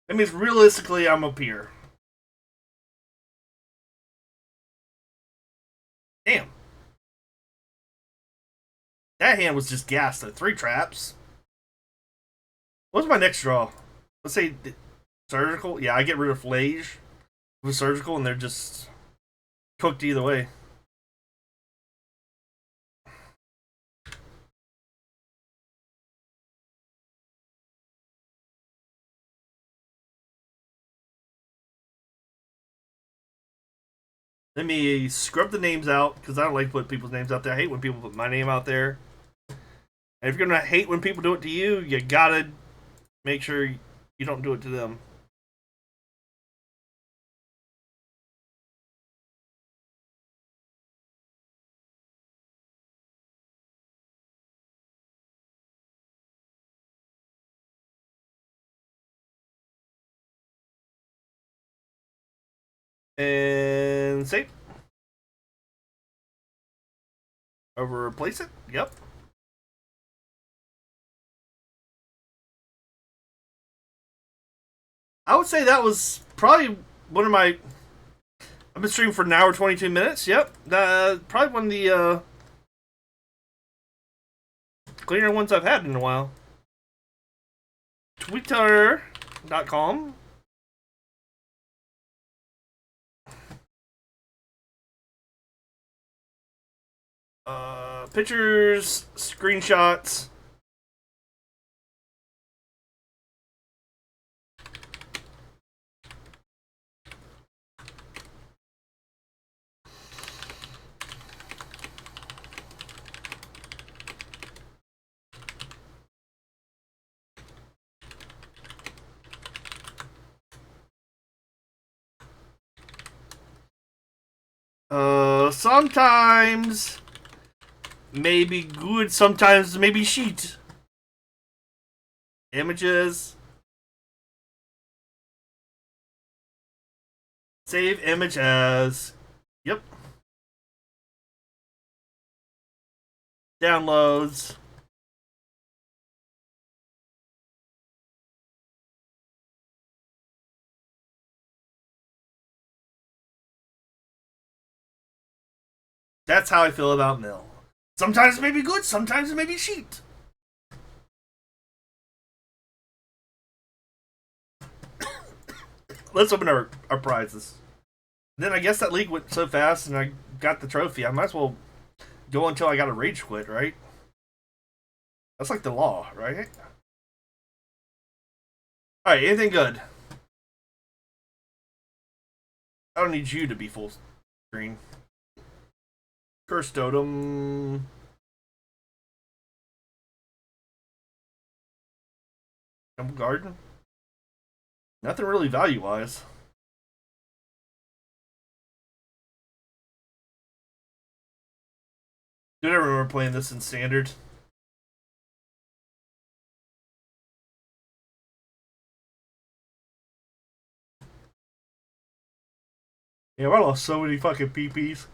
That means realistically I'm up here. Damn. That hand was just gassed though. 3 traps. What's my next draw? Let's say surgical. Yeah, I get rid of Flage with surgical and they're just cooked either way. Let me scrub the names out because I don't like putting people's names out there. I hate when people put my name out there. And if you're gonna hate when people do it to you, you gotta make sure you don't do it to them. And save. Over replace it. Yep. I would say that was probably one of my. I've been streaming for an hour 22 minutes. Yep. Probably one of the cleaner ones I've had in a while. Twitter.com. Pictures, screenshots. Sometimes maybe good, sometimes maybe shit. Images. Save image as. Yep. Downloads. That's how I feel about Mill. Sometimes it may be good, sometimes it may be shit. Let's open our prizes. Then I guess that league went so fast and I got the trophy. I might as well go until I got a rage quit, right? That's like the law, right? Alright, anything good? I don't need you to be full screen. Curse Totem. Temple Garden. Nothing really value wise. Dude, I remember playing this in standard. Yeah, I lost so many fucking PPs.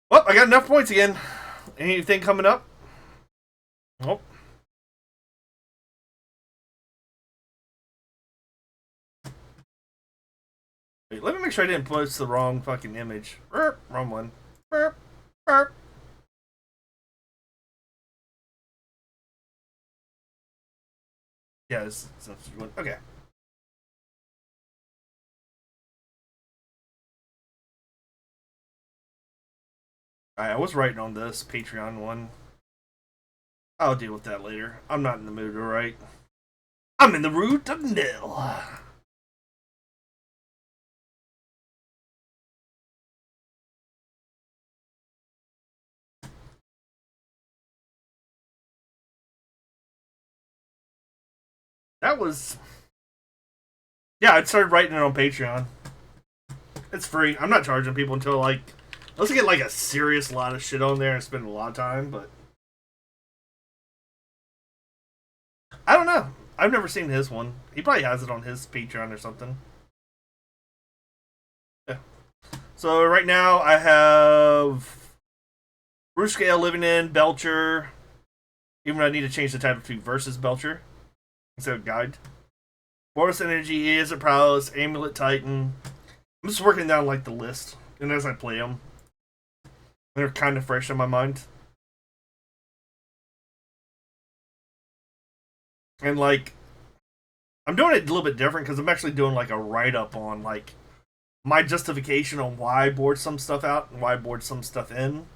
Well, I got enough points again. Anything coming up? Nope. Wait, let me make sure I didn't post the wrong fucking image. Wrong one. Burp, burp. Yeah, this is okay. Alright, I was writing on this Patreon one. I'll deal with that later. I'm not in the mood to write. I'm in the mood to nil. That was... Yeah, I started writing it on Patreon. It's free. I'm not charging people until, like... Unless I get, like, a serious lot of shit on there and spend a lot of time, but... I don't know. I've never seen his one. He probably has it on his Patreon or something. Yeah. So right now I have Bruscale living in Belcher. Even though I need to change the title to versus Belcher instead of guide. Force Energy is a Prowess, Amulet Titan. I'm just working down like the list, and as I play them, they're kind of fresh in my mind. And like, I'm doing it a little bit different because I'm actually doing like a write up on like my justification on why I board some stuff out and why I board some stuff in.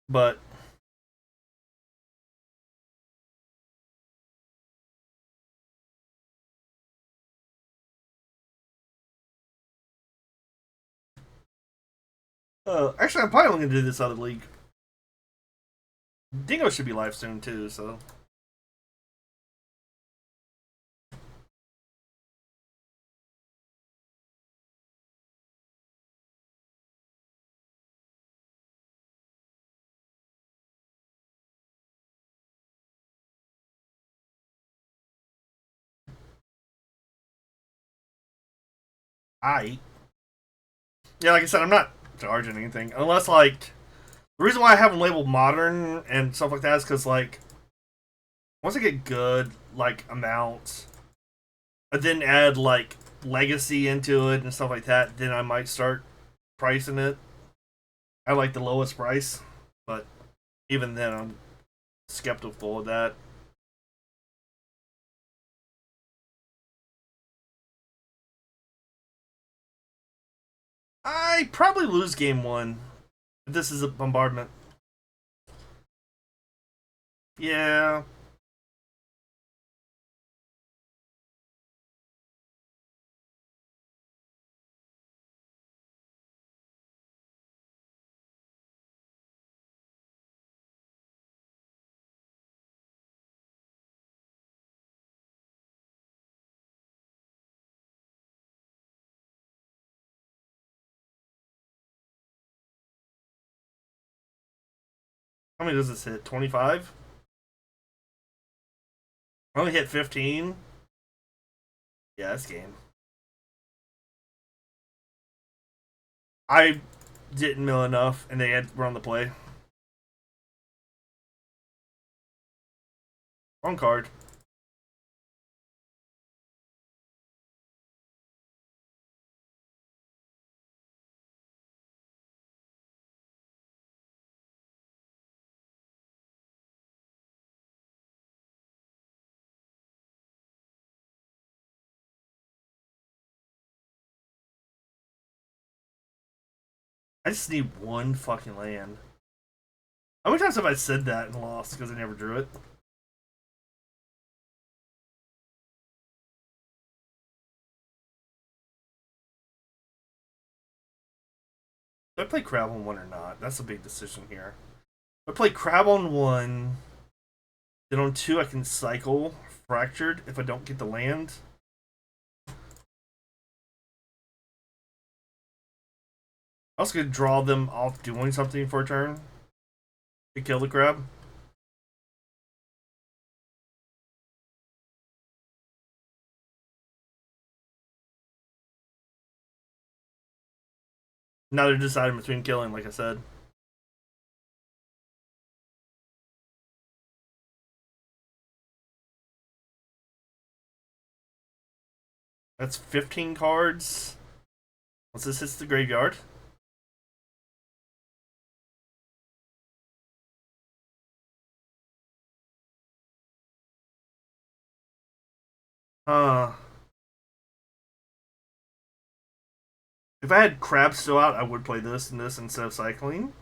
But actually, I'm probably only gonna do this other league. Dingo should be live soon too, so. Yeah, like I said, I'm not charging anything unless like the reason why I have them labeled modern and stuff like that is because like once I get good like amounts, I then add like legacy into it and stuff like that, then I might start pricing it at like the lowest price. But even then, I'm skeptical of that. I probably lose game one. This is a bombardment. Yeah. How many does this hit? 25? I only hit 15. Yeah, this game. I didn't mill enough, and they had run the play. Wrong card. I just need one fucking land. How many times have I said that and lost because I never drew it? Do I play crab on one or not? That's a big decision here. If I play crab on one, then on two I can cycle fractured if I don't get the land. I was gonna draw them off doing something for a turn to kill the crab. Now they're deciding between killing, like I said. That's 15 cards. Once this hits the graveyard. Uh, if I had crabs still out, I would play this and this instead of cycling.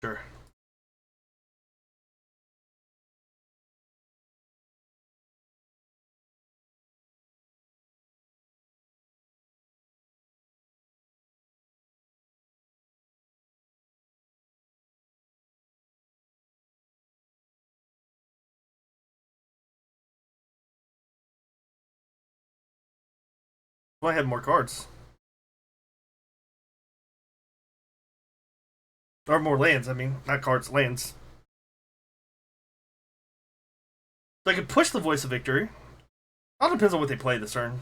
Sure. Well, I had more cards. Or more lands, I mean. Not cards, lands. So I could push the Voice of Victory. All depends on what they play this turn.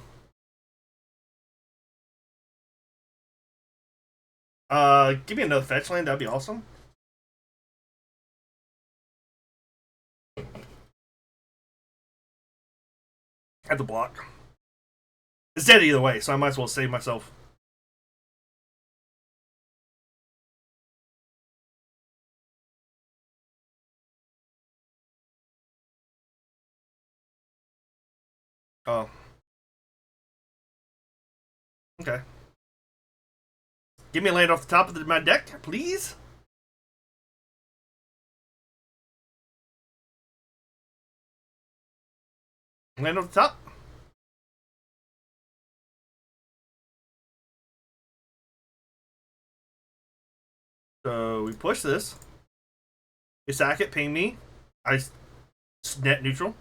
Give me another fetch land, that'd be awesome. At the block. It's dead either way, so I might as well save myself. Oh. Okay. Give me a land off the top of my deck, please. Land off the top. So we push this. You sack it, ping me. I net neutral.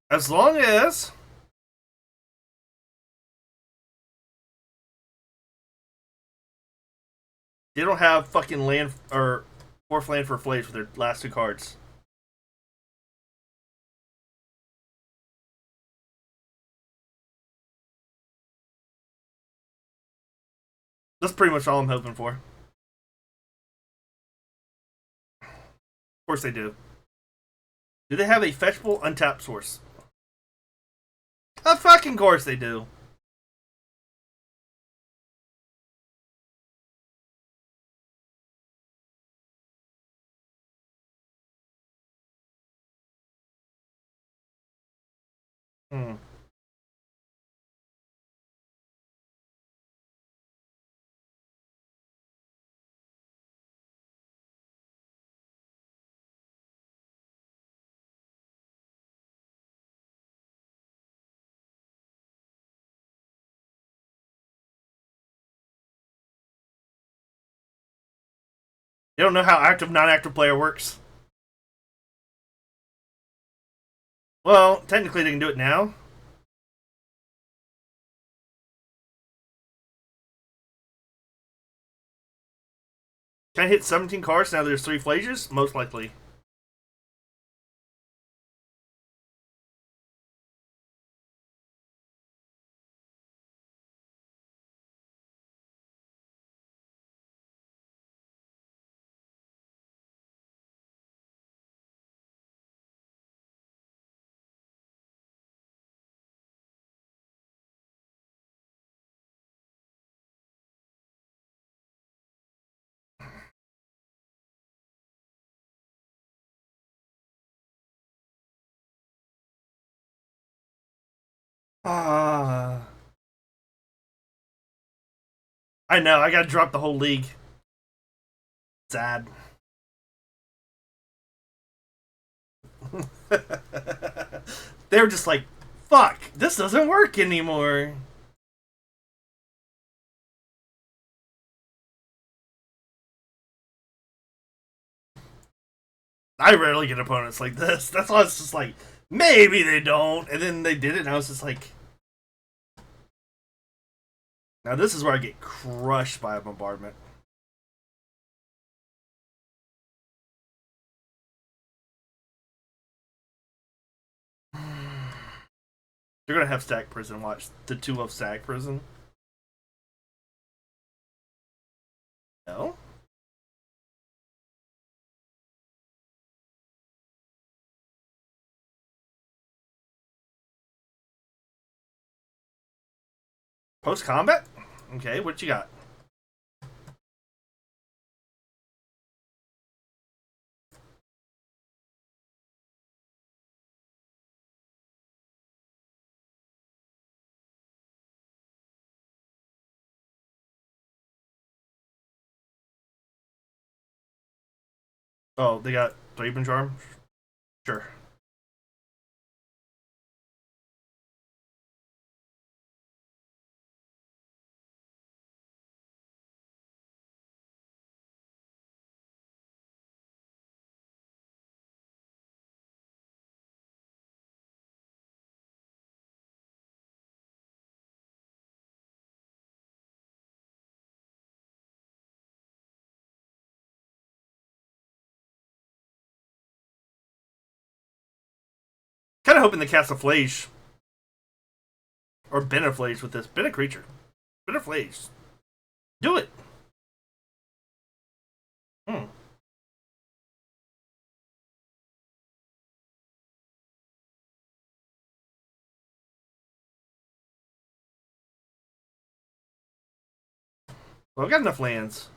As long as they don't have fucking land or fourth land for Flays for their last two cards. That's pretty much all I'm hoping for. Of course they do. Do they have a fetchable untapped source? Of fucking course they do. Hmm. They don't know how active non-active player works. Well, technically they can do it now. Can I hit 17 cards now there's 3 Flages? Most likely. Ah, I know. I gotta drop the whole league. Sad. They were just like, "Fuck, this doesn't work anymore." I rarely get opponents like this. That's why it's just like, maybe they don't, and then they did it, and I was just like, now this is where I get crushed by a bombardment. They're gonna have Stack Prison. Watch the two of Stack Prison. No. Post combat. Okay, what you got? Oh, they got Raven Charm. Sure. Kind of hoping to cast a Flage or Beneflage with this. Been a creature. Beneflage. Do it. Hmm. Well, I've got enough lands.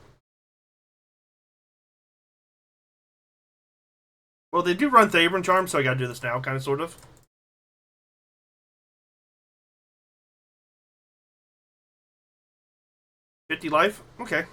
Well, they do run Thaybren Charm, so I gotta do this now, kind of, sort of. 50 life? Okay.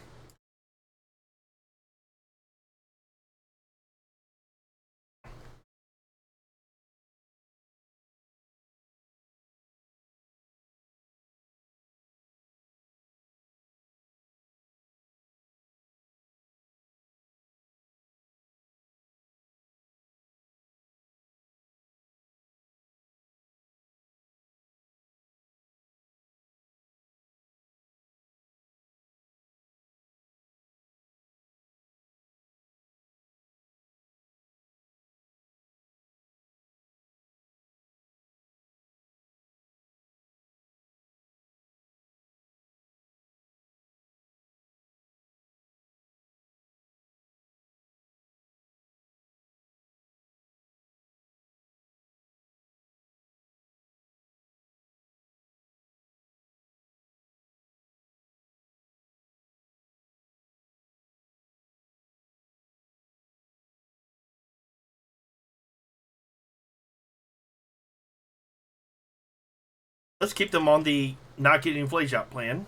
Let's keep them on the not getting Flage out plan.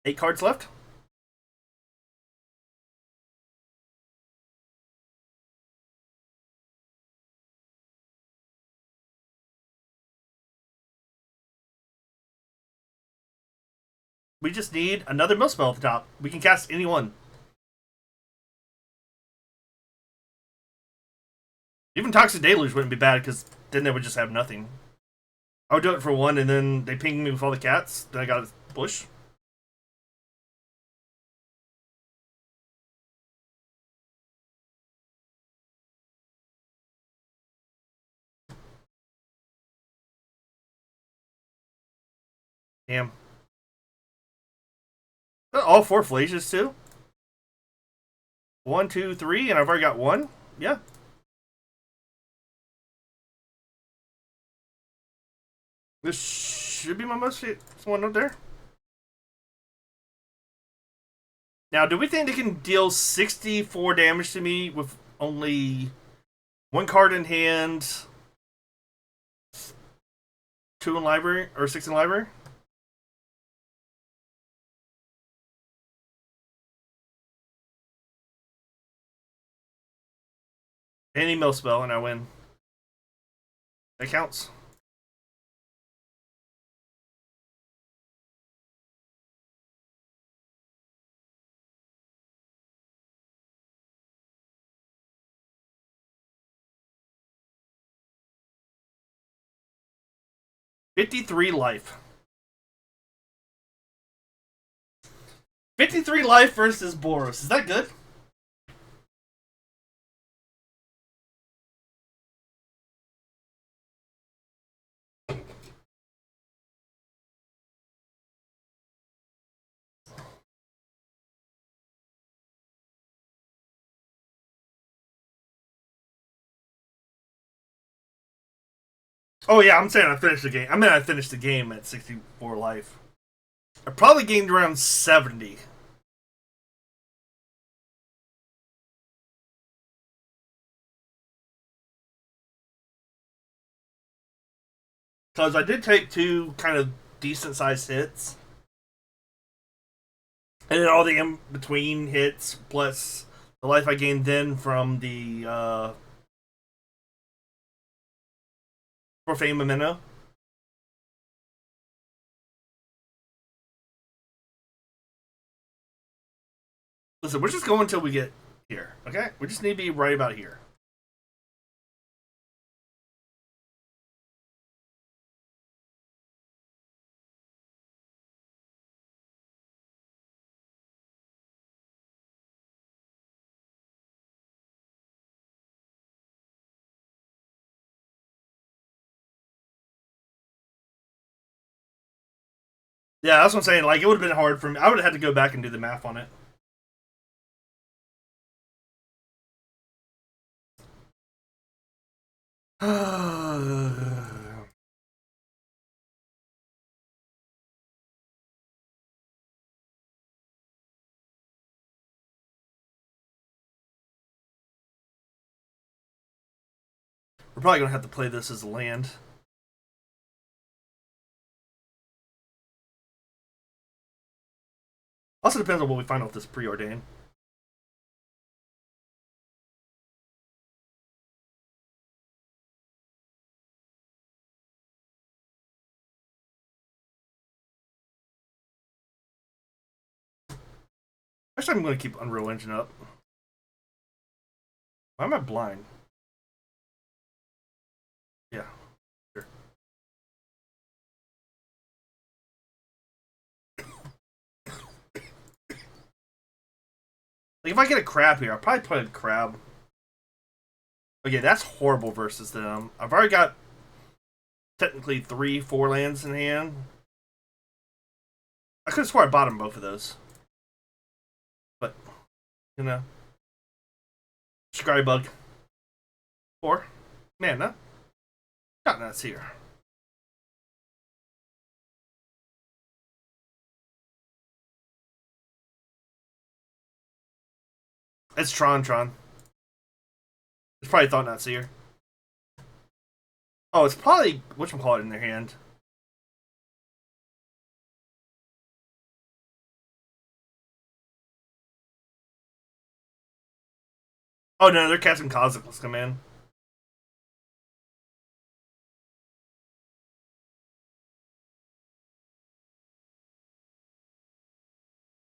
8 cards left. We just need another mill spell at the top. We can cast any one. Even Toxic Deluge wouldn't be bad because then they would just have nothing. I would do it for one, and then they ping me with all the cats. Then I got a push. Damn. All 4 Flages too. 1, 2, 3, and I've already got one. Yeah. This should be my most one up there. Now, do we think they can deal 64 damage to me with only one card in hand? 2 in library or 6 in library. Any mill spell and I win. That counts. $53 life. 53 life versus Boros. Is that good? Oh yeah, I'm saying I finished the game. I mean I finished the game at 64 life. I probably gained around 70. Because I did take 2 kind of decent sized hits. And then all the in between hits, plus the life I gained then from the Profane Memento. Listen, we're just going until we get here, okay? We just need to be right about here. Yeah, that's what I'm saying. Like, it would have been hard for me. I would have had to go back and do the math on it. We're probably going to have to play this as a land. Also depends on what we find out with this preordain. Actually, I'm going to keep Unreal Engine up. Why am I blind? Yeah. Sure. Like, if I get a crab here, I'll probably play a crab. Okay, that's horrible versus them. I've already got technically 3, 4 lands in hand. I could have swore I bought them both of those. But, you know. Scrybug. 4. Mana. Got nuts here. It's Tron. It's probably Thought Not Seer. Oh, it's probably whatchamacallit in their hand. Oh no, they're casting Cosmos Command.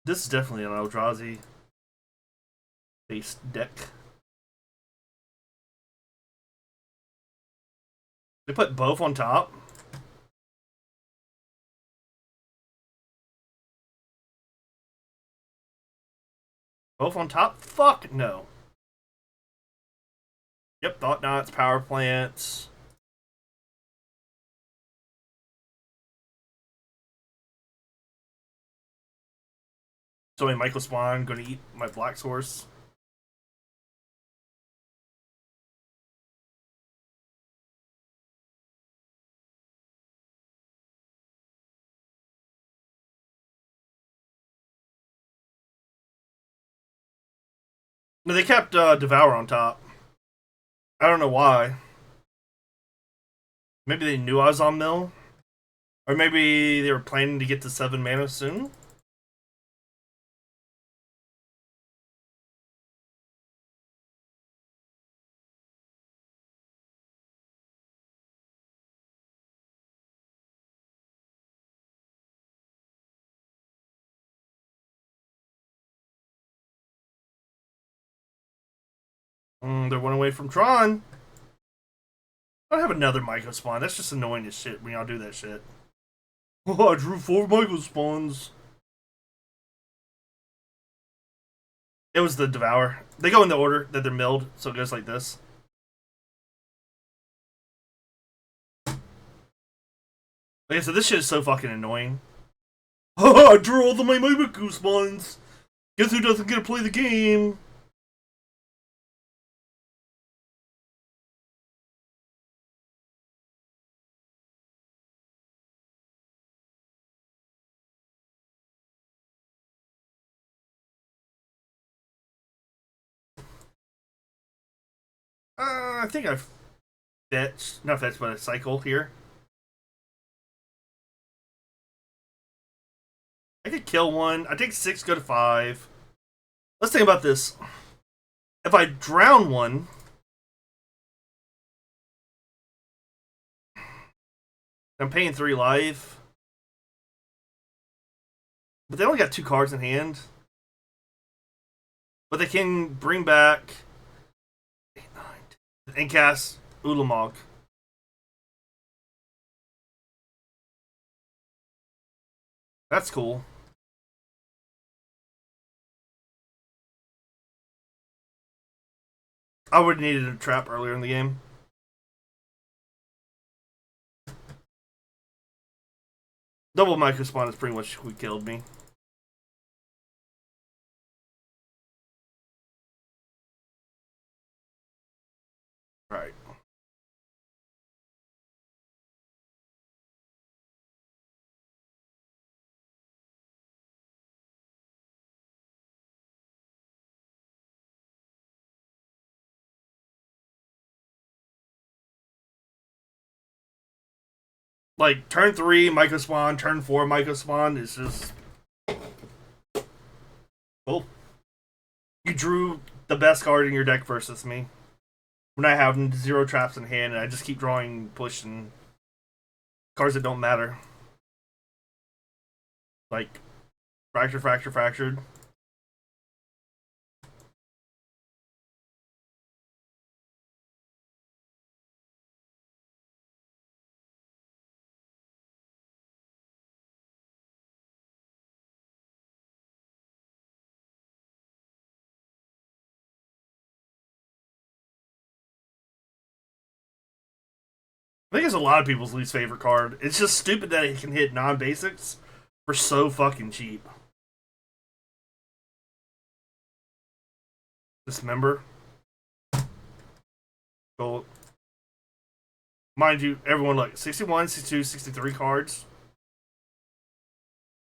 This is definitely an Eldrazi based deck. They put both on top. Both on top? Fuck no. Yep, Thought Knots, Power Plants. So Michael Spawn gonna eat my Black Source. No, they kept Devour on top. I don't know why. Maybe they knew I was on mill. Or maybe they were planning to get to 7 mana soon? They're one away from Tron. I don't have another Myco spawn. That's just annoying as shit when y'all do that shit. Oh, I drew 4 Myco spawns. It was the Devour. They go in the order that they're milled, so it goes like this. Like I said, this shit is so fucking annoying. Oh, I drew all my Myco spawns. Guess who doesn't get to play the game? I think I've fetched, not fetched, but a cycle here. I could kill one. I take 6, go to 5. Let's think about this. If I drown one, I'm paying 3 life. But they only got 2 cards in hand. But they can bring back 8, 9, 10, and cast Ulamog. That's cool. I would have needed a trap earlier in the game. Double Myco spawn is pretty much who killed me. Right. Like, turn 3, Myco spawn, turn 4, Myco spawn is just... Cool. You drew the best card in your deck versus me. When I have 0 traps in hand and I just keep drawing, pushing cards that don't matter. Like, fractured. I think it's a lot of people's least favorite card. It's just stupid that it can hit non-basics for so fucking cheap. Dismember. Go. Mind you, everyone, look, 61, 62, 63 cards.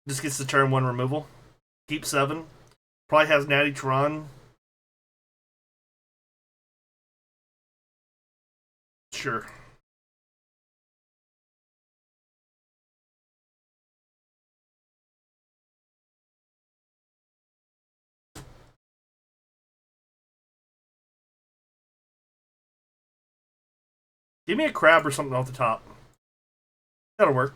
Just gets the turn 1 removal. Keep 7. Probably has Natty Tron. Sure. Give me a crab or something off the top. That'll work.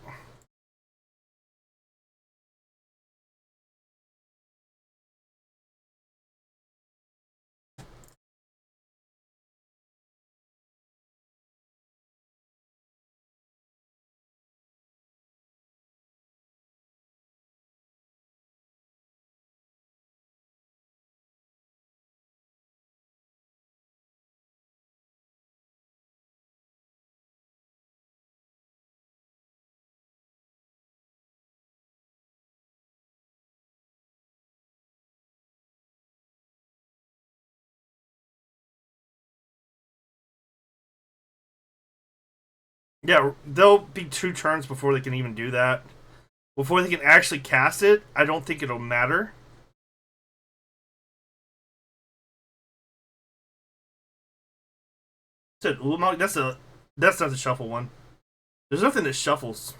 Yeah, there'll be 2 turns before they can even do that. Before they can actually cast it, I don't think it'll matter. Said Ulamog. That's not the shuffle one. There's nothing that shuffles.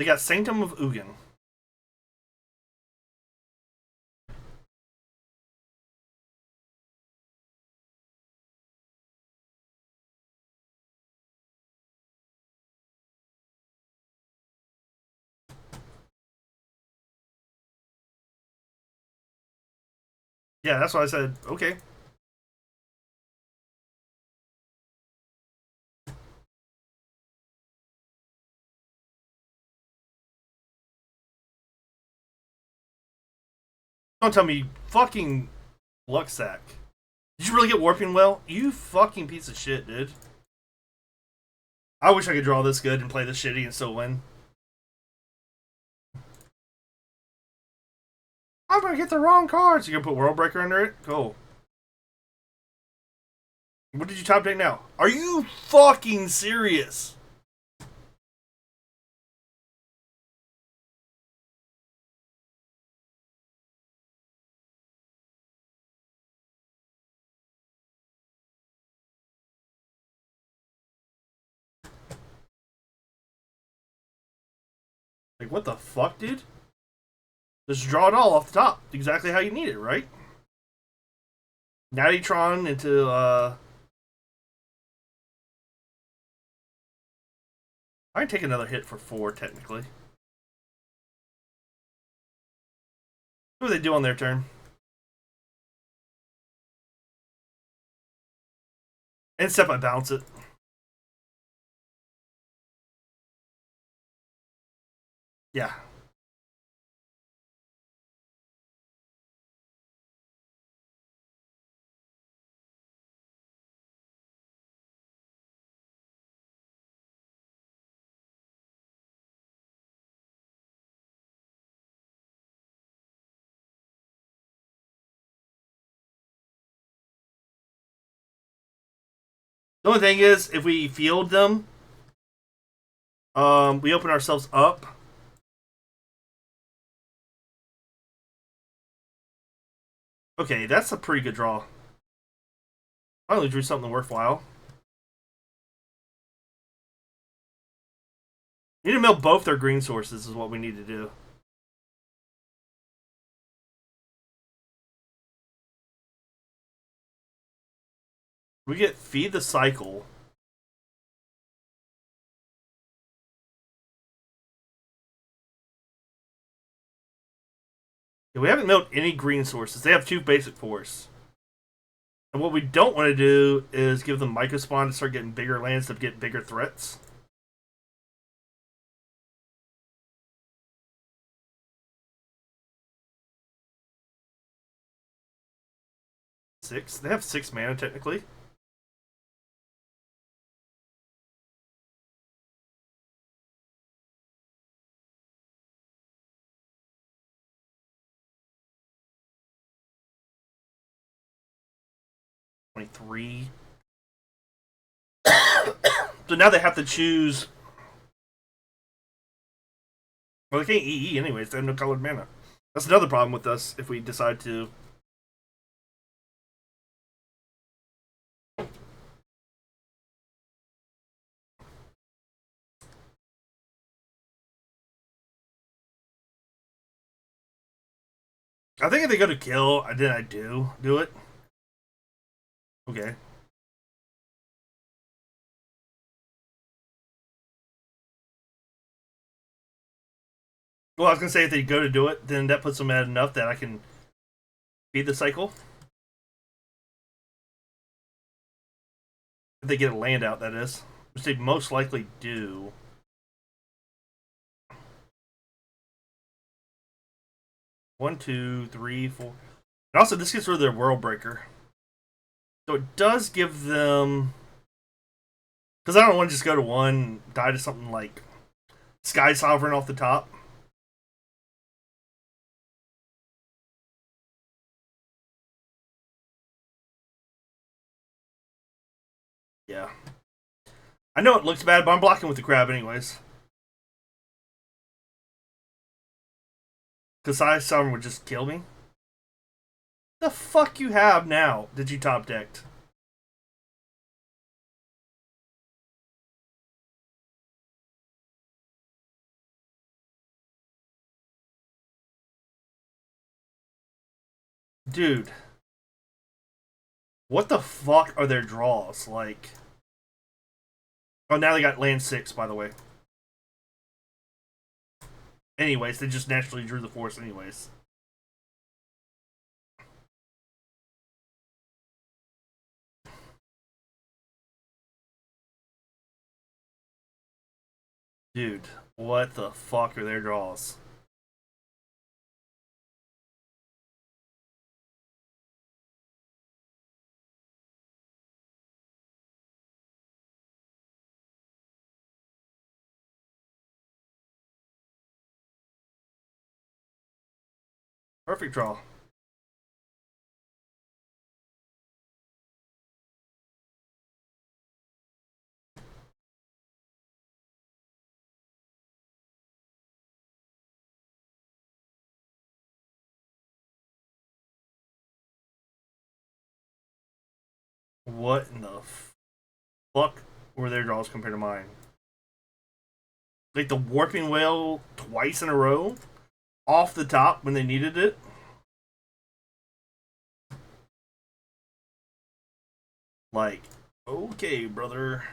They got Sanctum of Ugin. Yeah, that's why I said, okay. Don't tell me fucking Luxac. Did you really get Warping Well? You fucking piece of shit, dude. I wish I could draw this good and play this shitty and still win. I'm gonna get the wrong cards. You gonna put World Breaker under it? Cool. What did you top deck now? Are you fucking serious? Like, what the fuck, dude? Just draw it all off the top. Exactly how you need it, right? Nattytron into, I can take another hit for 4, technically. What do they do on their turn? Instep, I bounce it. Yeah. The only thing is, if we field them, we open ourselves up. Okay, that's a pretty good draw. Finally drew something worthwhile. Need to mill both their green sources is what we need to do. We get Feed the Cycle. Yeah, we haven't milled any green sources. They have 2 basic force. And what we don't want to do is give them Mycospawn to start getting bigger lands to get bigger threats. Six? They have 6 mana, technically. Three. So now they have to choose. Well, they can't EE anyways. They have no colored mana. That's another problem with us if we decide to. I think if they go to kill, then I do it. Okay. Well, I was gonna say if they go to do it, then that puts them at enough that I can Feed the Cycle. If they get a land out, that is. Which they most likely do. One, two, three, four. And also, this gets rid of their World Breaker. So it does give them. Because I don't want to just go to 1, die to something like Sky Sovereign off the top. Yeah. I know it looks bad, but I'm blocking with the crab anyways. Because Sky Sovereign would just kill me. The fuck you have now that you top decked? Dude, what the fuck are their draws? Like, oh, now they got land 6, by the way. Anyways, they just naturally drew the force anyways. Dude, what the fuck are their draws? Perfect draw. What in the fuck were their draws compared to mine? Like the warping whale twice in a row off the top when they needed it. Like, okay, brother.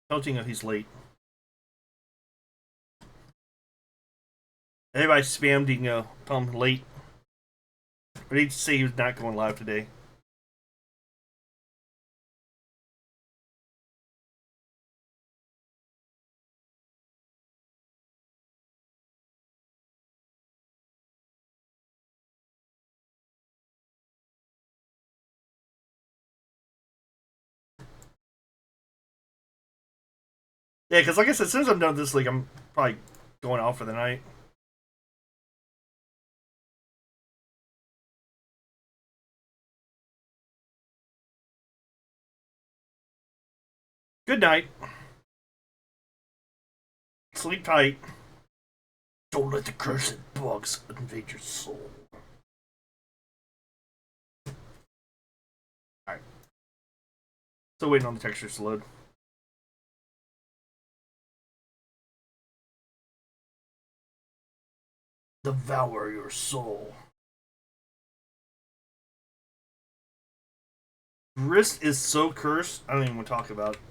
Tell Tingo he's late. Everybody spammed Dingo. Tell him late. But he'd say he was not going live today. Yeah, because like I said, as soon as I'm done with this league, I'm probably going out for the night. Good night. Sleep tight. Don't let the cursed bugs invade your soul. Alright. Still waiting on the textures to load. Devour your soul. Wrist is so cursed, I don't even want to talk about it.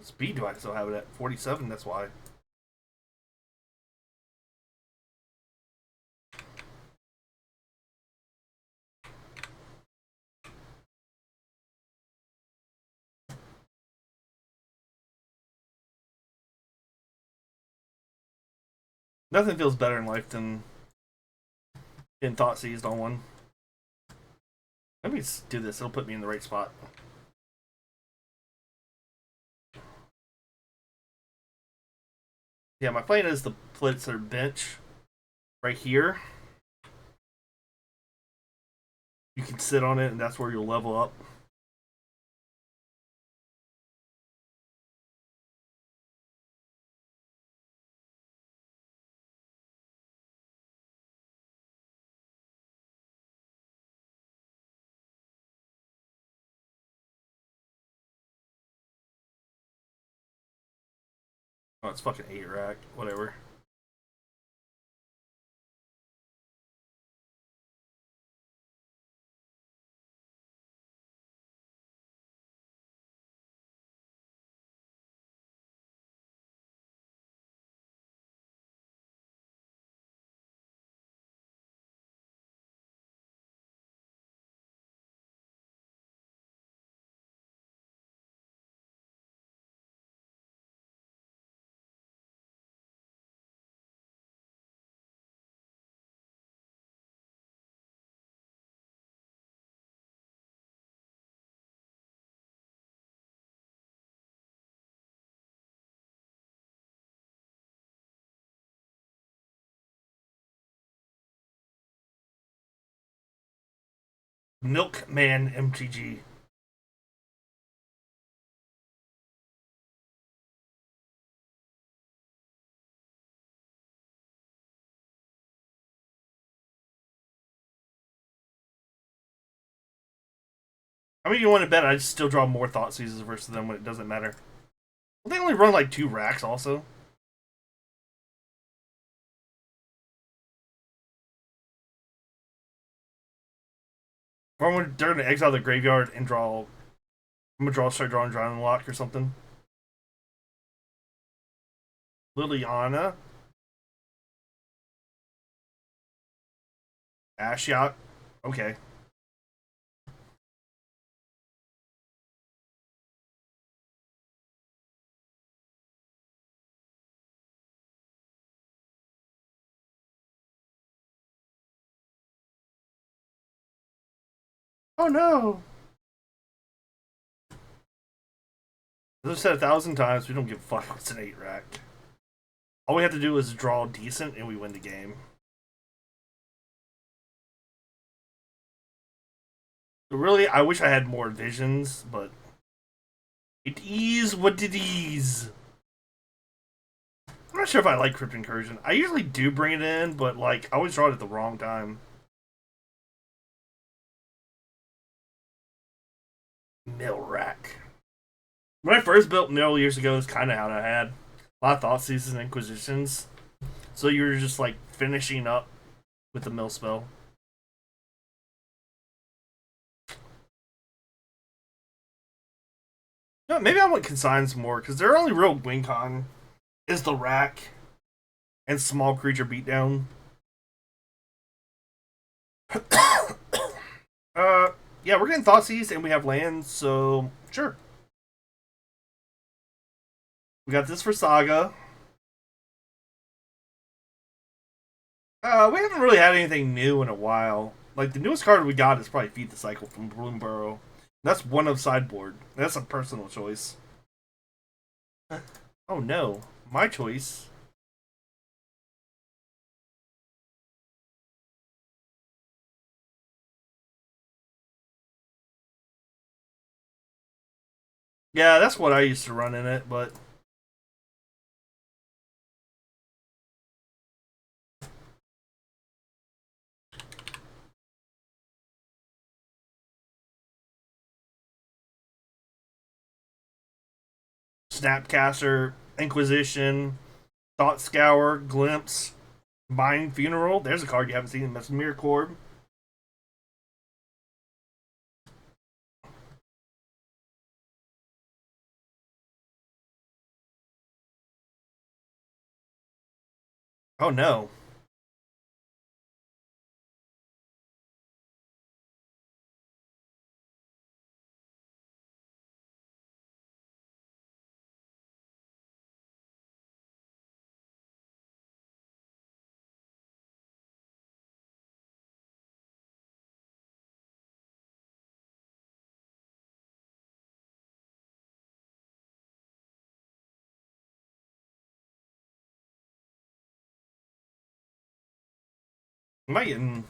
Speed do I still have it at? 47, that's why. Nothing feels better in life than getting thought seized on one. Let me do this, it'll put me in the right spot. Yeah, my plan is to place their bench right here. You can sit on it, and that's where you'll level up. Oh, it's fucking 8 rack. Whatever. Milkman MTG. I mean, you want to bet I still draw more Thought Seizes versus them when it doesn't matter. Well, they only run like 2 racks also. Or they're going to exile the graveyard and draw. I'm going to start drawing Drowning Lock or something. Liliana. Ashiok. Okay. Oh no! As I've said 1,000 times, we don't give a fuck if it's an 8 rack. All we have to do is draw decent and we win the game. Really, I wish I had more visions, but it is what it is. I'm not sure if I like Crypt Incursion. I usually do bring it in, but like I always draw it at the wrong time. Mill rack. When I first built Mill years ago, that's kind of how I had a lot of Thought Seizes and Inquisitions. So you were just like finishing up with the Mill spell. No, maybe I want consigns more because their only real win con is the rack and small creature beatdown. Yeah, we're getting Thoughtseize and we have lands, so sure. We got this for Saga. We haven't really had anything new in a while. Like the newest card we got is probably Feed the Cycle from Bloomburrow. That's one of sideboard. That's a personal choice. Oh no, my choice. Yeah, that's what I used to run in it, but Snapcaster, Inquisition, Thought Scour, Glimpse, Mind Funeral. There's a card you haven't seen. That's Mirror Corb. Oh no. Am I getting?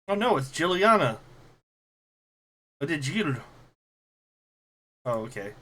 Oh no, it's Juliana. I did Jill. Oh, okay.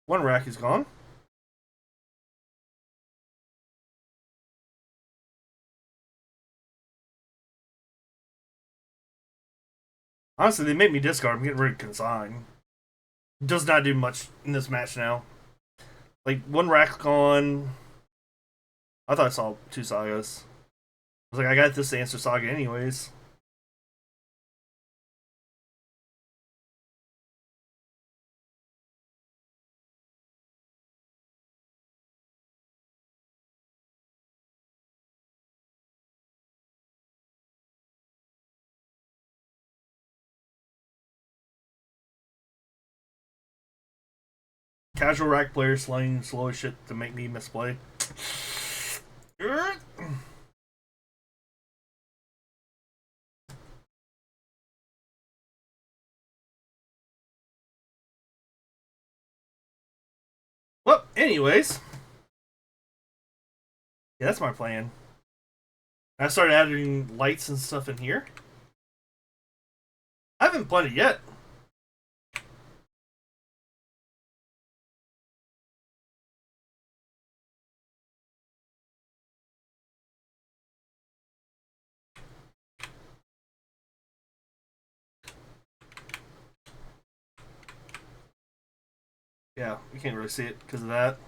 One rack is gone. Honestly, they made me discard. I'm getting rid of Consign. Does not do much in this match now. Like one Rakon. I thought I saw 2 sagas. I was like, I got this to answer saga anyways. Casual rack player slaying slow as shit to make me misplay. Well, anyways. Yeah, that's my plan. I started adding lights and stuff in here. I haven't played it yet. Yeah, you can't really see it because of that.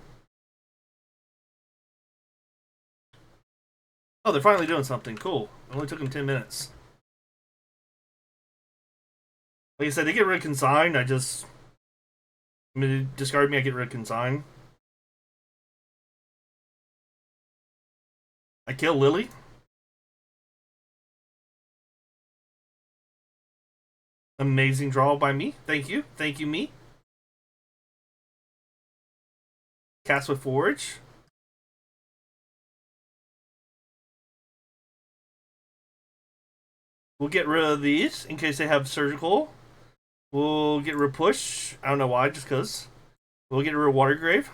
Oh, they're finally doing something. Cool. It only took them 10 minutes. Like I said, they get rid of consign. I mean, discard me, I get rid of consign. I kill Lily. Amazing draw by me. Thank you. Thank you, me. Cast with Forge. We'll get rid of these in case they have surgical. We'll get rid of push. I don't know why, just because. We'll get rid of Watergrave.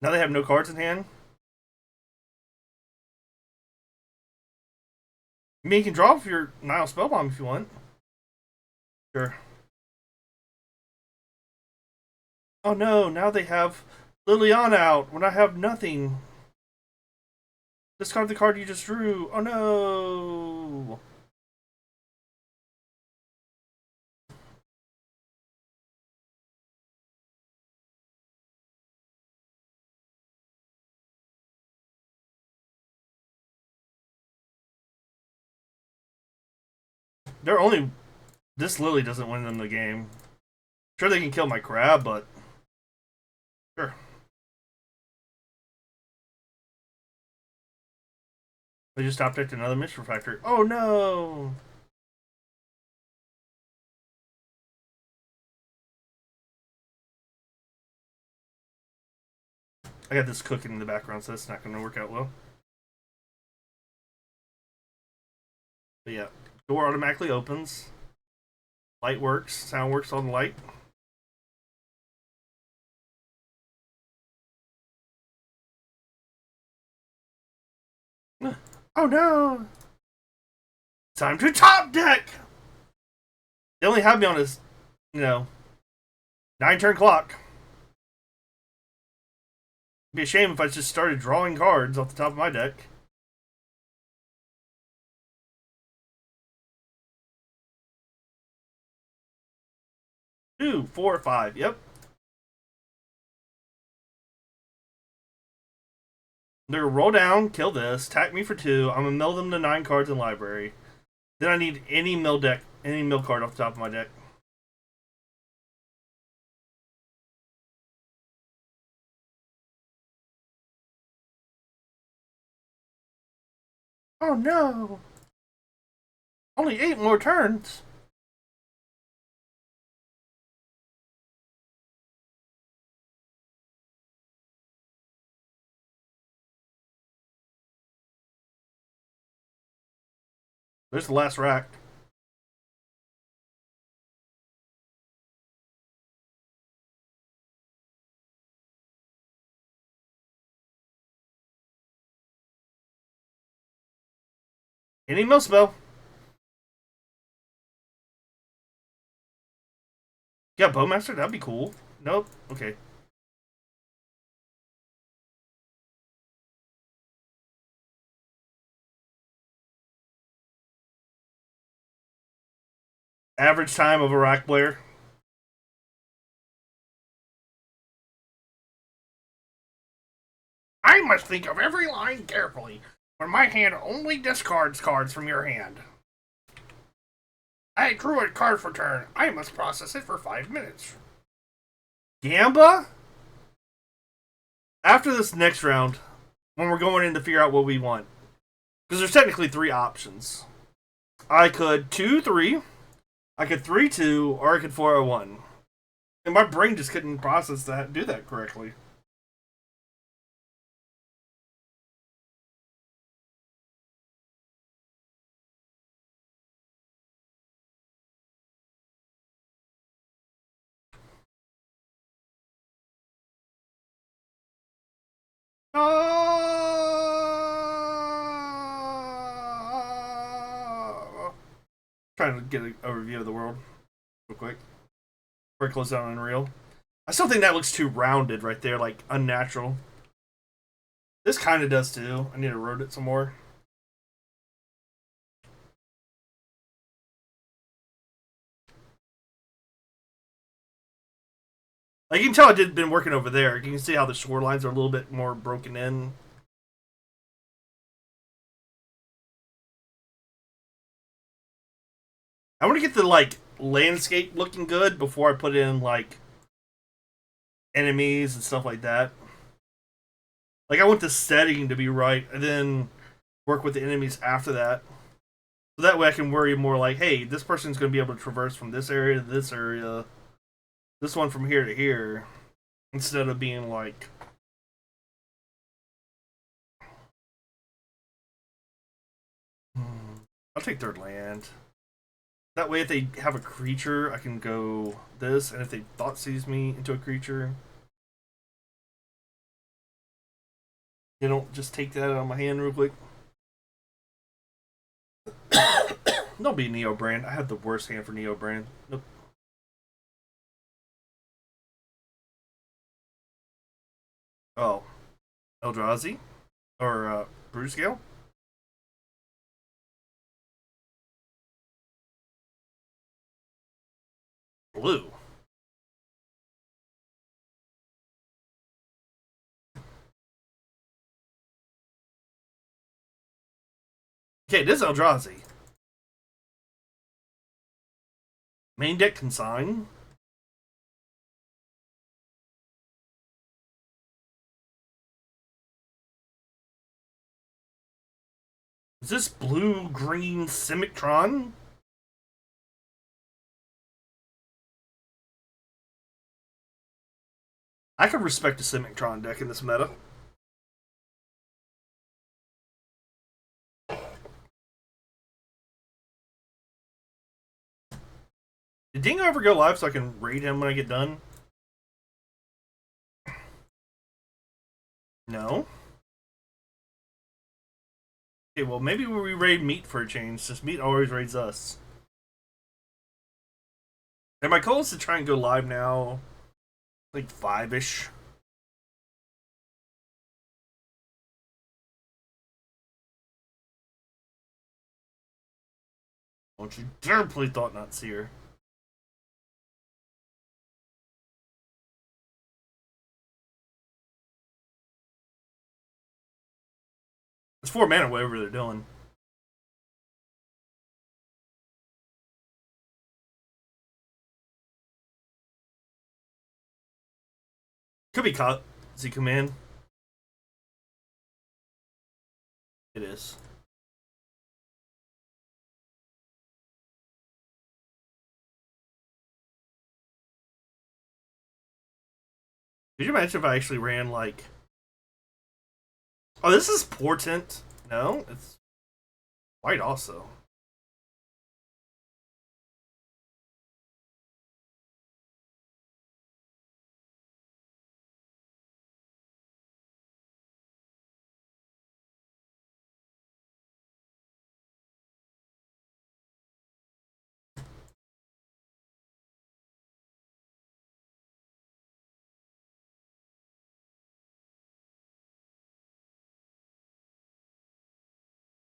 Now they have no cards in hand. I mean, you can draw for your Nile Spellbomb if you want. Sure. Oh no, now they have Liliana out when I have nothing. Discard the card you just drew. Oh no. They're only. This Lily doesn't win them the game. Sure, they can kill my crab, but. Sure. They just stopped at another Mystery Factory. Oh no! I got this cooking in the background, so it's not going to work out well. But yeah, door automatically opens. Light works. Sound works on the light. Oh no! Time to top deck! They only have me on his, 9 turn clock. It'd be a shame if I just started drawing cards off the top of my deck. 2, 4, 5. Yep. They're gonna roll down, kill this, attack me for 2. I'm gonna mill them to 9 cards in library. Then I need any mill card off the top of my deck. Oh no! Only 8 more turns. There's the last rack. Any mill spell. Yeah, Bowmaster, that'd be cool. Nope. Okay. Average time of a rock player. I must think of every line carefully, when my hand only discards cards from your hand. I drew a card for turn. I must process it for 5 minutes. Gamba? After this next round, when we're going in to figure out what we want, because there's technically 3 options. I could 2-3, I could 3-2, or I could 4-1. And my brain just couldn't process that, do that correctly. Trying to get a review of the world real quick. Before I close down on Unreal. I still think that looks too rounded right there, like unnatural. This kind of does too. I need to road it some more. Like you can tell I did been working over there. You can see how the shorelines are a little bit more broken in. I want to get the like landscape looking good before I put in like enemies and stuff like that. Like I want the setting to be right, and then work with the enemies after that. So that way I can worry more like, hey, this person's going to be able to traverse from this area to this area, this one from here to here, instead of being like, I'll take third land. That way, if they have a creature, I can go this, and if they thought sees me into a creature, they don't just take that out of my hand real quick. Don't be Neo Brand. I have the worst hand for Neo Brand. Nope. Oh, Eldrazi or Bruce Gale. Blue. Okay, this is Eldrazi. Main deck consign. Is this blue green Simic-Tron? I could respect a Simic-Tron deck in this meta. Did Dingo ever go live so I can raid him when I get done? No. Okay, well maybe we raid Meat for a change, since Meat always raids us. And my goal is to try and go live now, like 5-ish. Don't you dare play Thought-Knot Seer. It's 4 mana, whatever they're doing. Could be Kazi Command. It is. Could you imagine if I actually ran like... Oh, this is Portent. No, it's white also.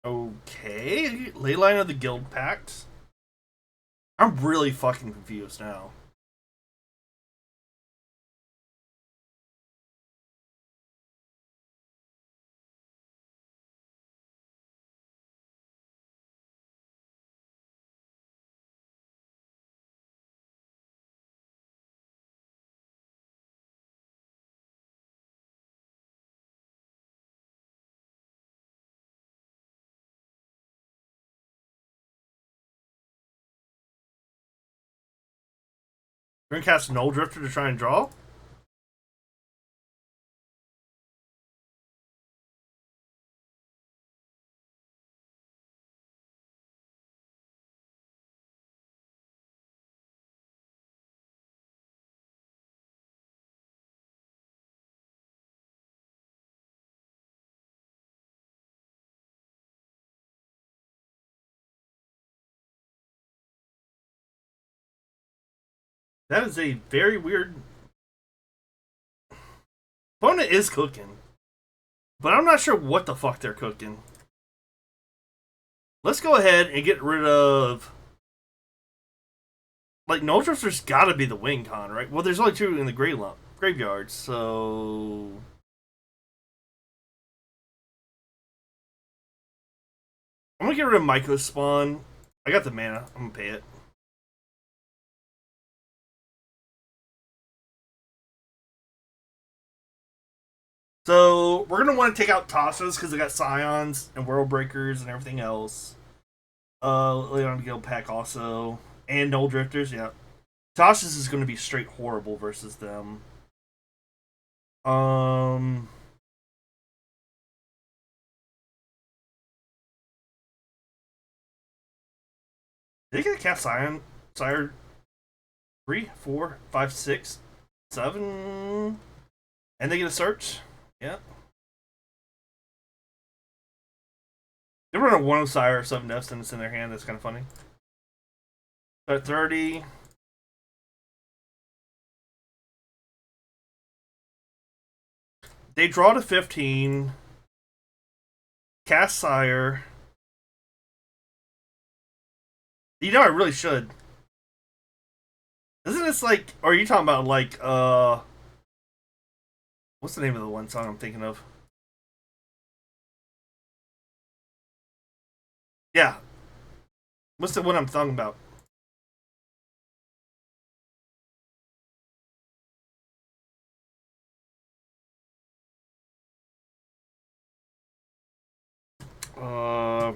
Okay, Leyline of the Guild Pact. I'm really fucking confused now. We're gonna cast Null Drifter to try and draw? That is a very weird. Opponent is cooking, but I'm not sure what the fuck they're cooking. Let's go ahead and get rid of. Like, Null Drifter's gotta be the win con, right? Well, there's only two in the graveyard, so. I'm gonna get rid of Myco Spawn. I got the mana. I'm gonna pay it. So we're gonna want to take out Tasha's because they got Scions and World Breakers and everything else. Leon Guild Pack also, and Null Drifters. Yeah, Tasha's is gonna be straight horrible versus them. They get a cast Sire 3, 4, 5, 6, 7, and they get a search. Yeah. They run a 1 Sire, 7 Deaths, and it's in their hand. That's kind of funny. At 30. They draw to 15. Cast Sire. You know, I really should. Isn't this like. Or are you talking about like. What's the name of the one song I'm thinking of? Yeah. What's the one I'm talking about? Uh.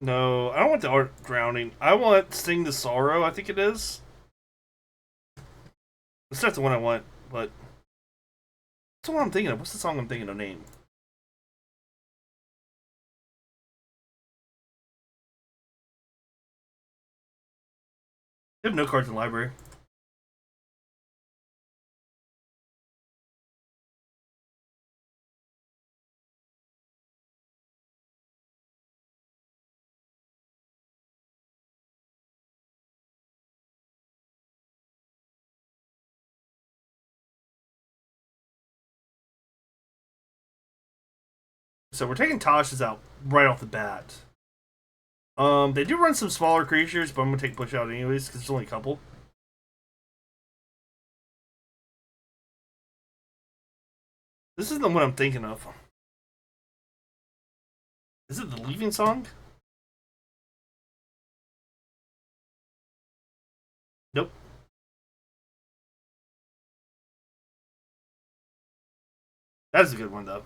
No, I don't want the Art Drowning. I want Sing the Sorrow, I think it is. It's not the one I want, but. What's the one I'm thinking of? What's the song I'm thinking of name? You have no cards in the library. So we're taking Tasha's out right off the bat. They do run some smaller creatures, but I'm gonna take push out anyways because there's only a couple. This isn't the one I'm thinking of. Is it the Leaving Song? Nope. That is a good one though.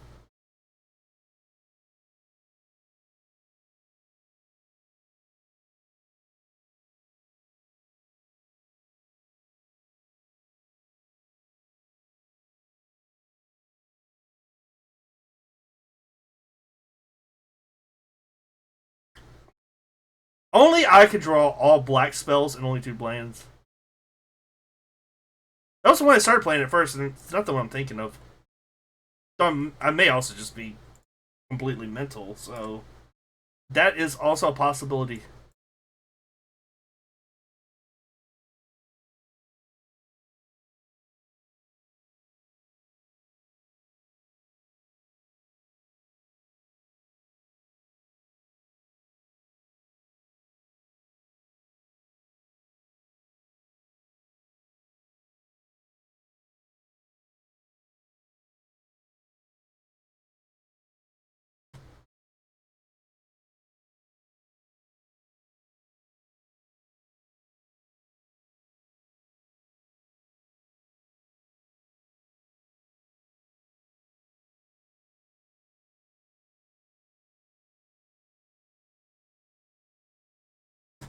Only I could draw all black spells and only 2 lands. That was the one I started playing at first, and it's not the one I'm thinking of. So I may also just be completely mental. So that is also a possibility.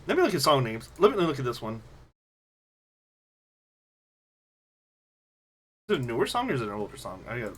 Let me look at song names. Let me look at this one. Is it a newer song or is it an older song? I got.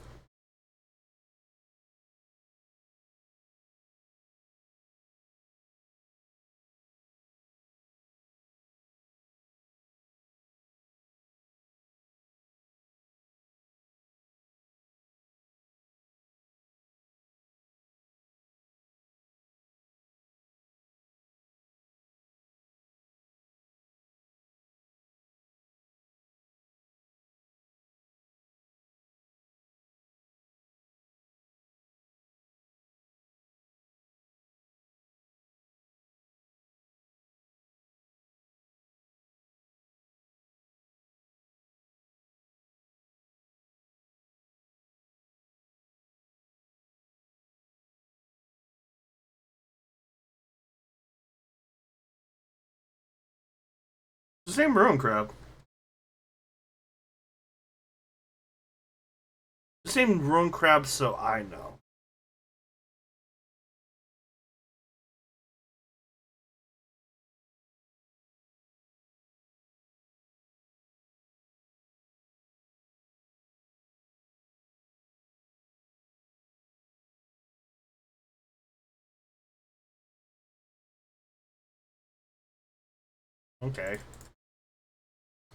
It's the same Ruin Crab. The same Ruin Crab, so I know. Okay.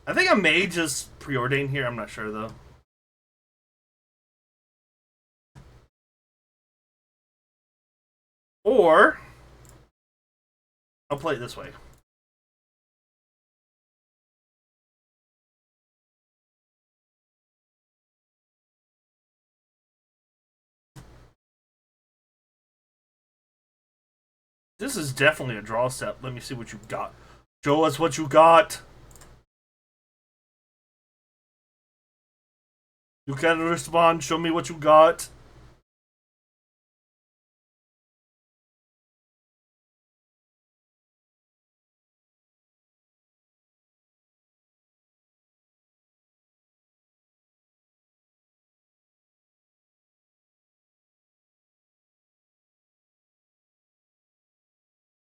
I think I may just preordain here. I'm not sure though. Or I'll play it this way. This is definitely a draw step. Let me see what you got. Show us what you got. You can respond. Show me what you got.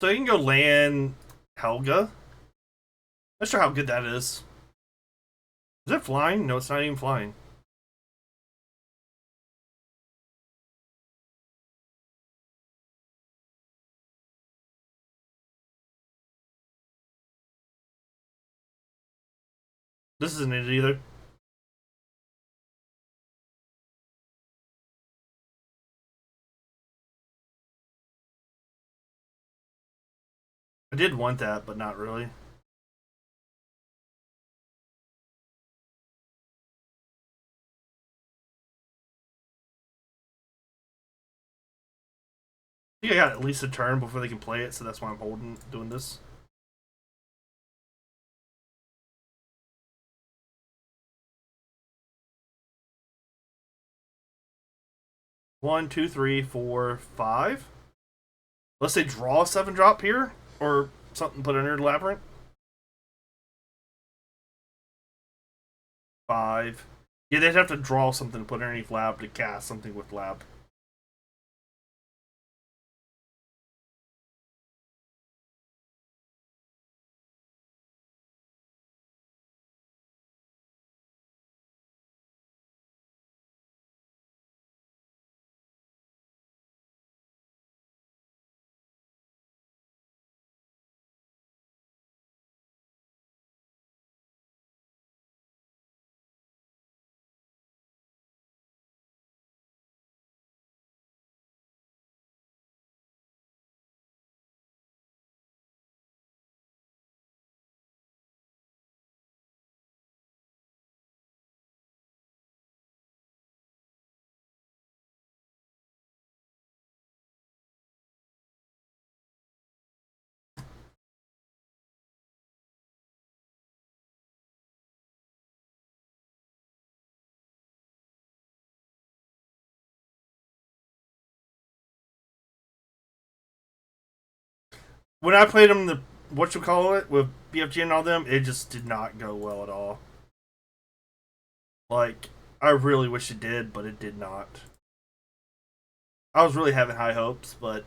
So you can go land Helga. Not sure how good that is. Is it flying? No, it's not even flying. This isn't it either. I did want that, but not really. I think I got at least a turn before they can play it, so that's why I'm holding doing this. One, two, three, four, five. Let's say draw a 7-drop here, or something put under Labyrinth. Five. Yeah, they'd have to draw something to put underneath Lab to cast something with Lab. when I played them, the what you call it with BFG and all them, it just did not go well at all. Like, I really wish it did, but it did not. I was really having high hopes, but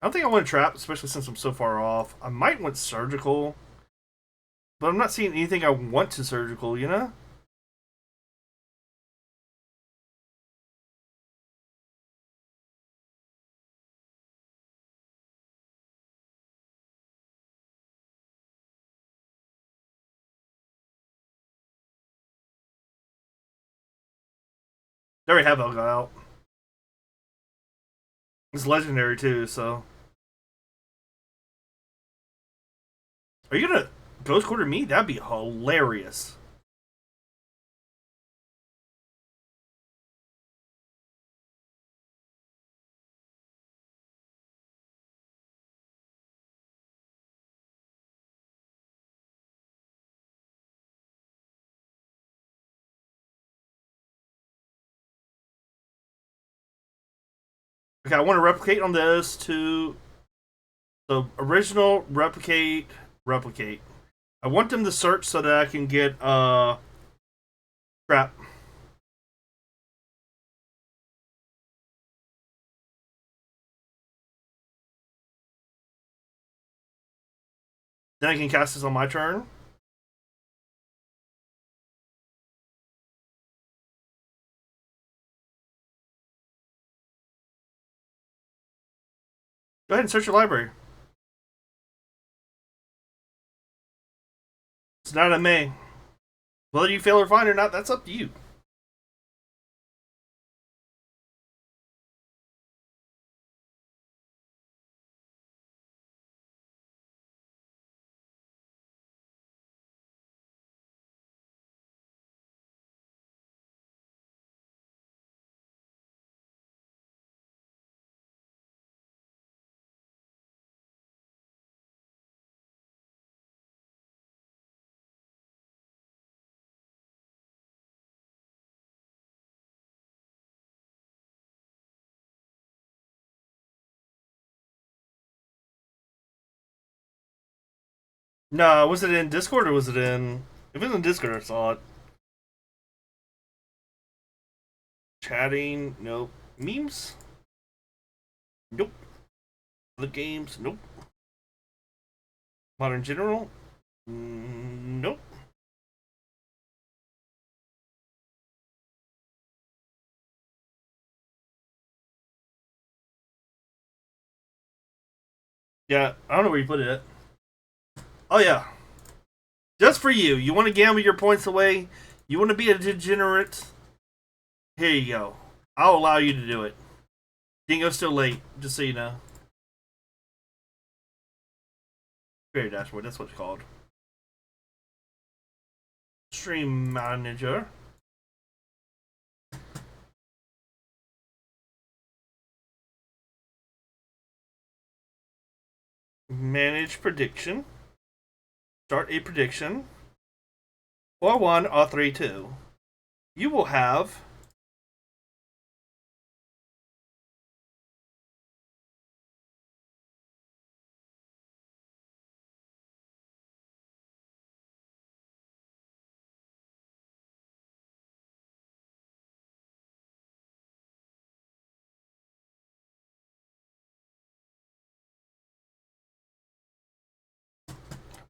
I don't think I want to trap, especially since I'm so far off. I might want surgical, but I'm not seeing anything I want to surgical, you know? They already have Elga out. It's legendary too, so. Are you gonna Ghost Quarter me? That'd be hilarious. Okay, I want to replicate on this to the original replicate. I want them to search so that I can get crap. Then I can cast this on my turn. Go ahead and search your library. It's not a May. Whether you fail or find or not, that's up to you. No, was it in Discord or was it in? If it was in Discord, I saw it. Chatting, nope. Memes, nope. The games, nope. Modern General, nope. Yeah, I don't know where you put it. Oh yeah, just for you. You want to gamble your points away? You want to be a degenerate? Here you go. I'll allow you to do it. Dingo's still late, just so you know. Fairy dashboard, that's what it's called. Stream manager. Manage prediction. Start a prediction. Or one, or three, two. You will have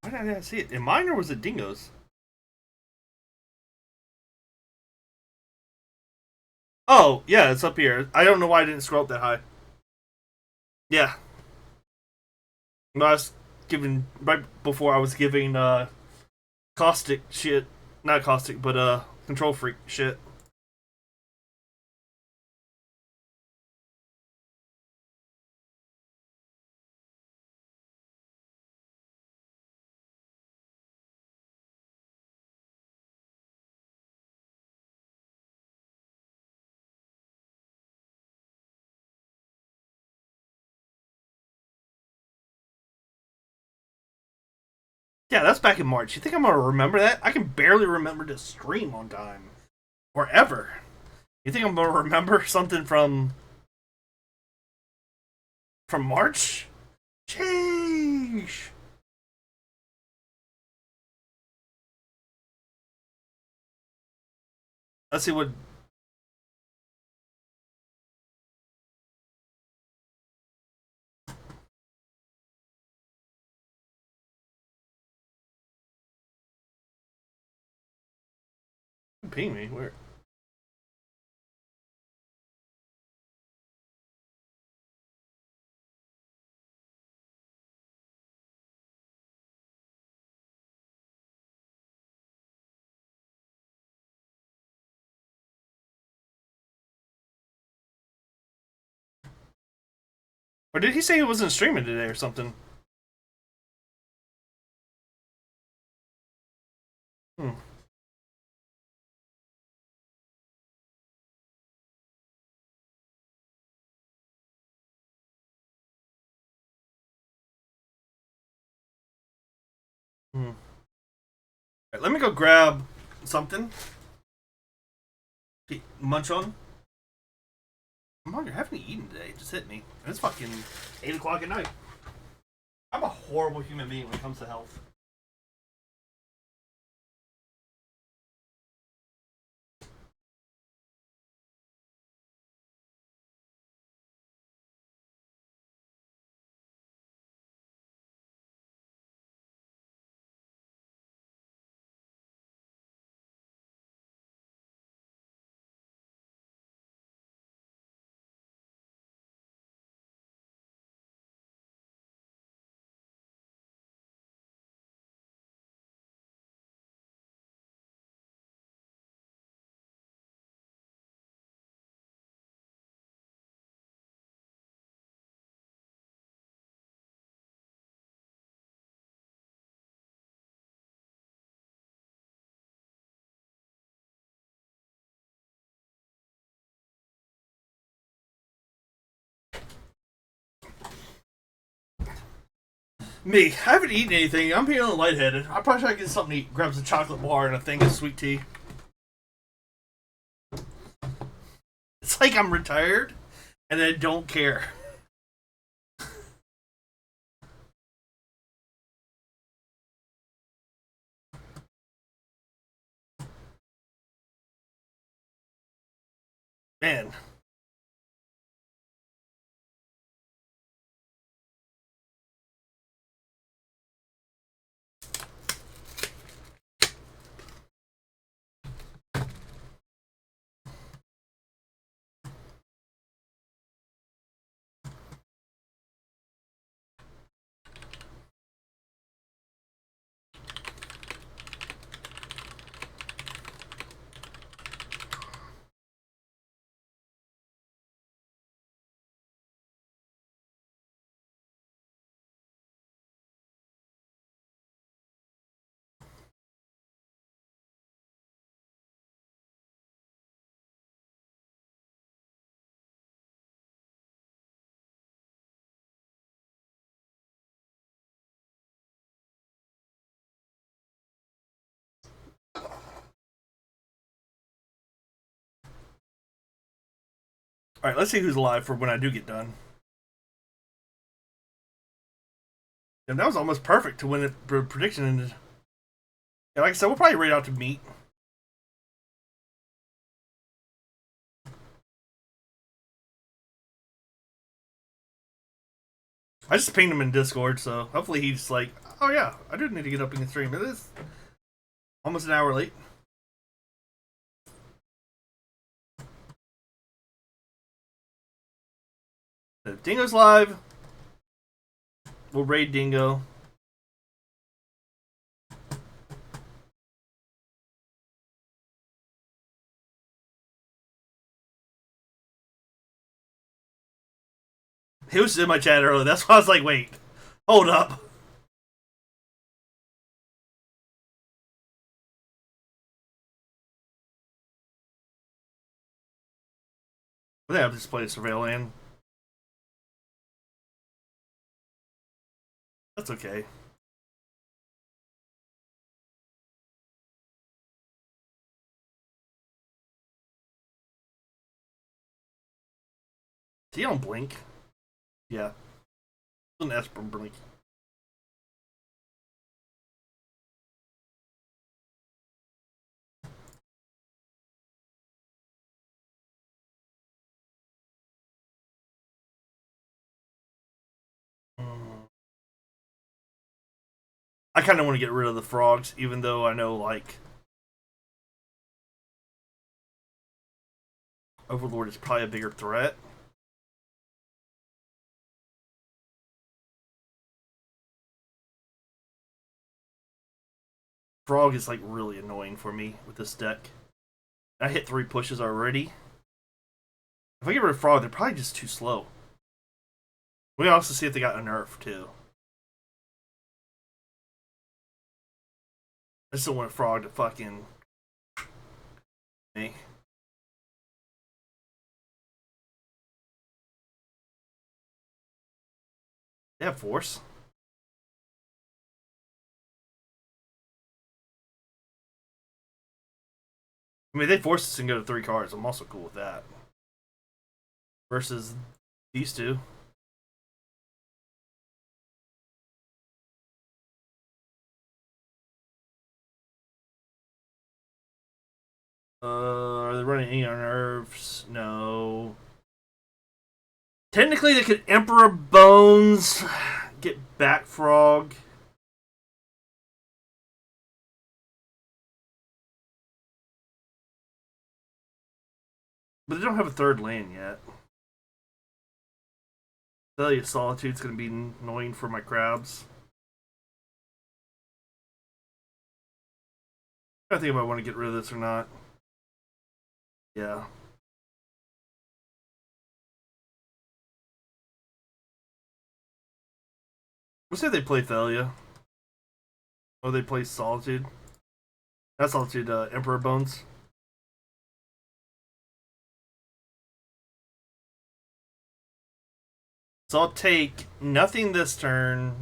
why did I not see it? In mine or was it Dingo's? Oh, yeah, it's up here. I don't know why I didn't scroll up that high. Yeah. No, I was giving right before I was giving caustic shit. Not caustic, but control freak shit. Yeah, that's back in March. You think I'm gonna remember that? I can barely remember to stream on time. Or ever. You think I'm gonna remember something from March? Change. Let's see what. Ping me. Where? Or did he say he wasn't streaming today or something? Hmm. Hmm. Right, let me go grab something. Munch on. I'm hungry. I haven't eaten today. It just hit me. It's fucking 8 o'clock at night. I'm a horrible human being when it comes to health. Me, I haven't eaten anything. I'm feeling lightheaded. I probably should get something to eat. Grab some chocolate bar and a thing of sweet tea. It's like I'm retired and I don't care. Man. Alright, let's see who's alive for when I do get done. And that was almost perfect to win the prediction ended. Yeah, like I said, we'll probably rate out to meet. I just pinged him in Discord, so hopefully he's like, oh yeah, I do need to get up and stream. It is almost an hour late. So Dingo's live. We'll raid Dingo. He was in my chat earlier. That's why I was like, wait, hold up. I think I've just played Surveil in. That's okay. See, on Blink. Yeah. An Esper Blink. I kind of want to get rid of the frogs, even though I know, like, Overlord is probably a bigger threat. Frog is, like, really annoying for me with this deck. I hit 3 pushes already. If I get rid of Frog, they're probably just too slow. We also see if they got a nerf, too. I just don't want a Frog to fucking me. They have Force. I mean, they force us to go to 3 cards. I'm also cool with that. Versus these two. Are they running any nerfs? No. Technically, they could Emperor Bones, get back Frog. But they don't have a 3rd land yet. Thalia Solitude's going to be annoying for my crabs. I think if I want to get rid of this or not. Yeah. Let's say they play Thalia. Oh, they play Solitude. That's Solitude, Emperor Bones. So I'll take nothing this turn.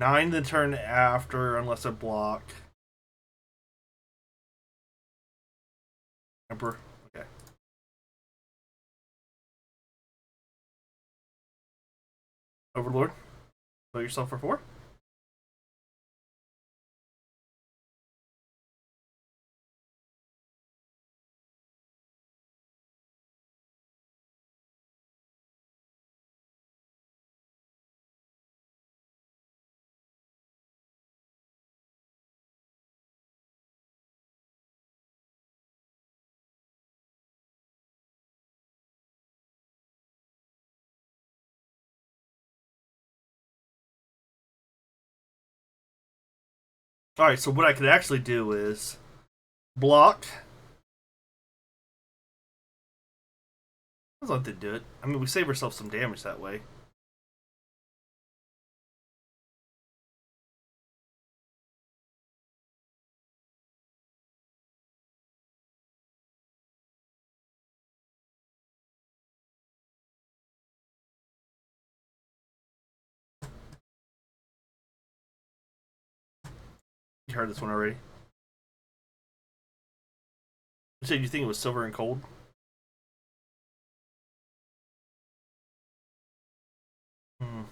9 the turn after, unless I block. Emperor. Okay. Overlord. Play yourself for 4. Alright, so what I could actually do is block. Let's let them do it. I mean, we save ourselves some damage that way. You heard this one already. You said you think it was silver and cold? Hmm.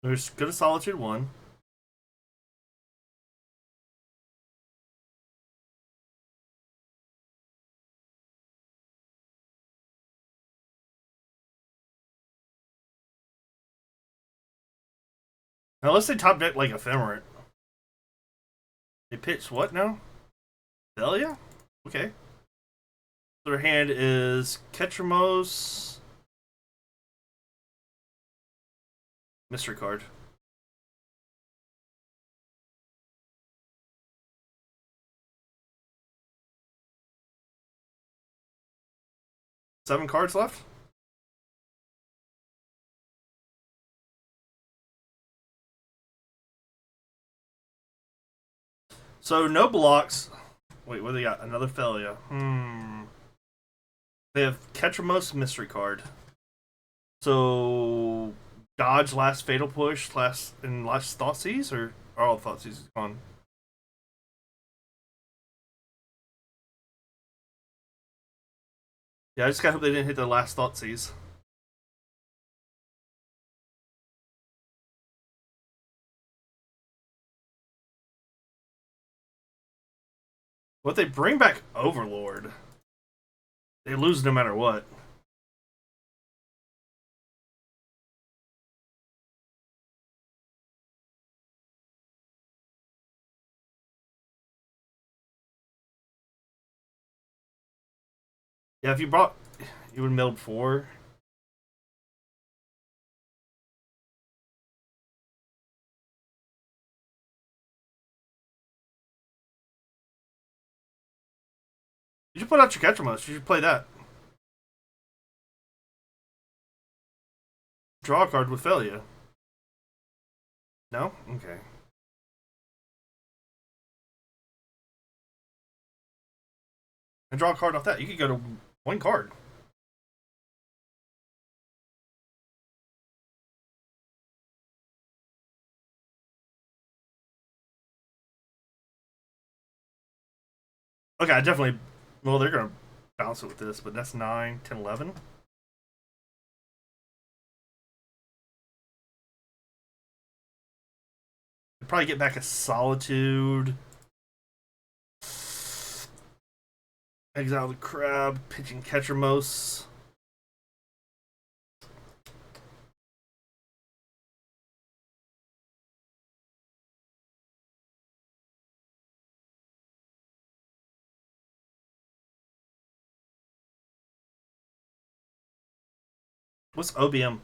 There's go to Solitude 1. Now let's say top deck like Ephemerate. They pitch what now? Thalia? Okay. Their hand is Ketramos. Mystery card. Seven cards left? So no blocks. Wait, what do they got? Another Thalia. They have Ketramos Mystery card. So dodge last Fatal Push, last Thoughtseize, or are all Thoughtseize gone? Yeah, I just gotta hope they didn't hit the last Thoughtseize. What if they bring back Overlord? They lose no matter what. Yeah, if you brought, you would milled 4. You should put out your Ketramos. You should play that. Draw a card with Thalia. No? Okay. And draw a card off that. You could go to 1 card. Okay, I definitely. Well, they're gonna bounce it with this, but that's 9, 10, 11. Probably get back a Solitude. Exile the Crab, pitching Ketramos. What's OBM?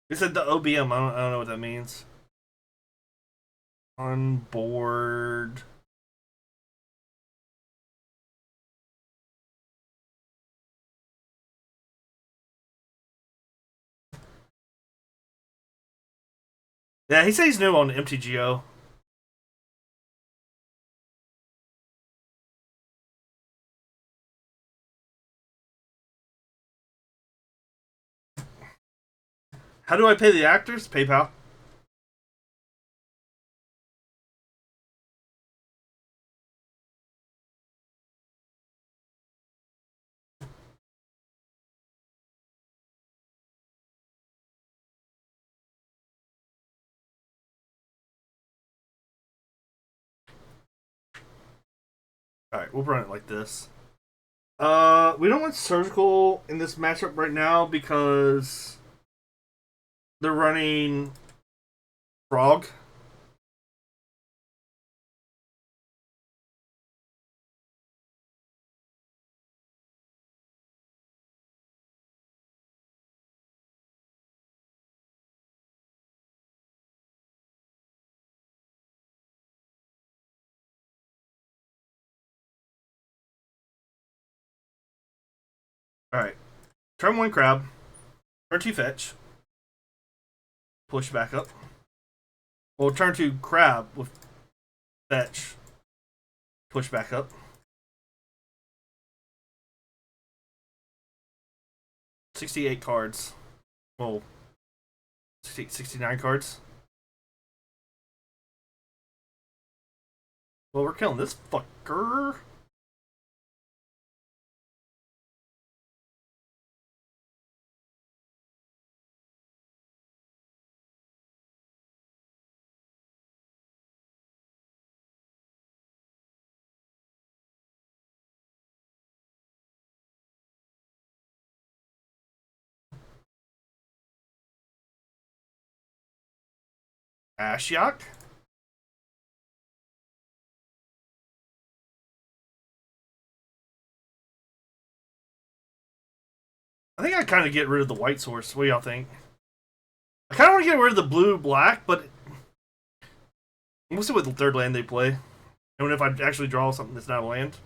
They said the OBM. I don't know what that means. On board. Yeah, he said he's new on MTGO. How do I pay the actors? PayPal. Alright, we'll run it like this. We don't want surgical in this matchup right now because they're running Frog. Alright. Turn 1 Crab. Turn 2 Fetch. Push back up. Well, turn 2 Crab with Fetch. Push back up. 68 cards. Well, 69 cards. Well, we're killing this fucker. Ashiok? I think I kind of get rid of the white source. What do y'all think? I kind of want to get rid of the blue-black, but we'll see what the third land they play. And if I actually draw something that's not a land.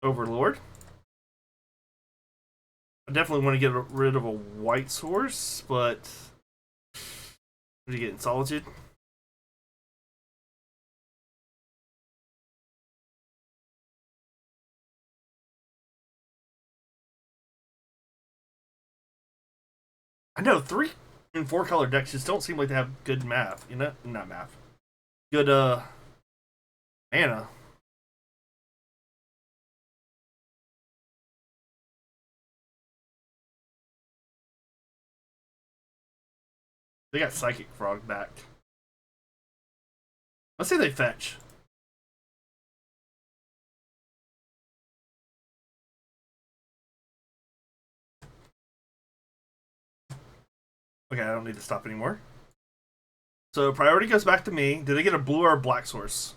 Overlord. I definitely want to get rid of a white source, but what do you get in Solitude? I know 3 and 4 color decks just don't seem like they have good math. You know, not math. Good mana. They got Psychic Frog back. Let's say they fetch. Okay, I don't need to stop anymore. So priority goes back to me. Did they get a blue or a black source?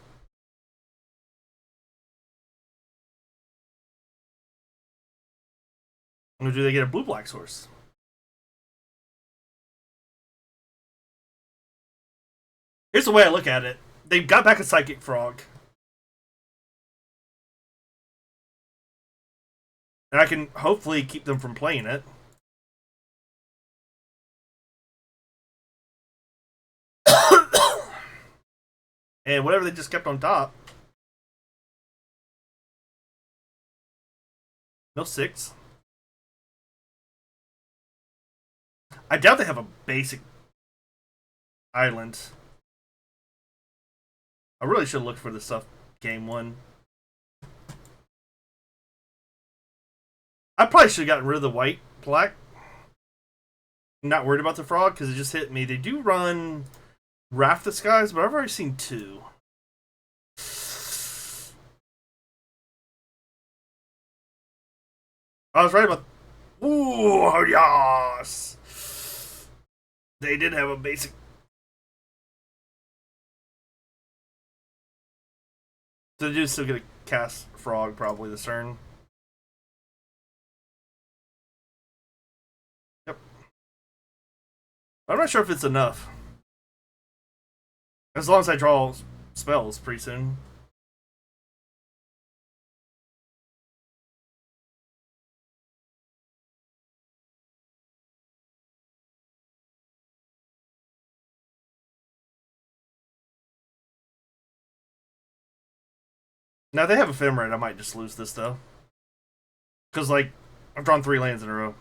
Or do they get a blue-black source? Here's the way I look at it. They got back a Psychic Frog. And I can hopefully keep them from playing it. And whatever they just kept on top. No 6. I doubt they have a basic island. I really should look for this stuff game 1. I probably should have gotten rid of the white black. I'm not worried about the frog because it just hit me. They do run Wrath the Skies, but I've already seen 2. I was right about. Ooh, yes! They did have a basic. So they do still get a cast frog probably this turn. Yep. I'm not sure if it's enough. As long as I draw spells pretty soon. Now if they have Ephemerate, I might just lose this though. Because like I've drawn 3 lands in a row.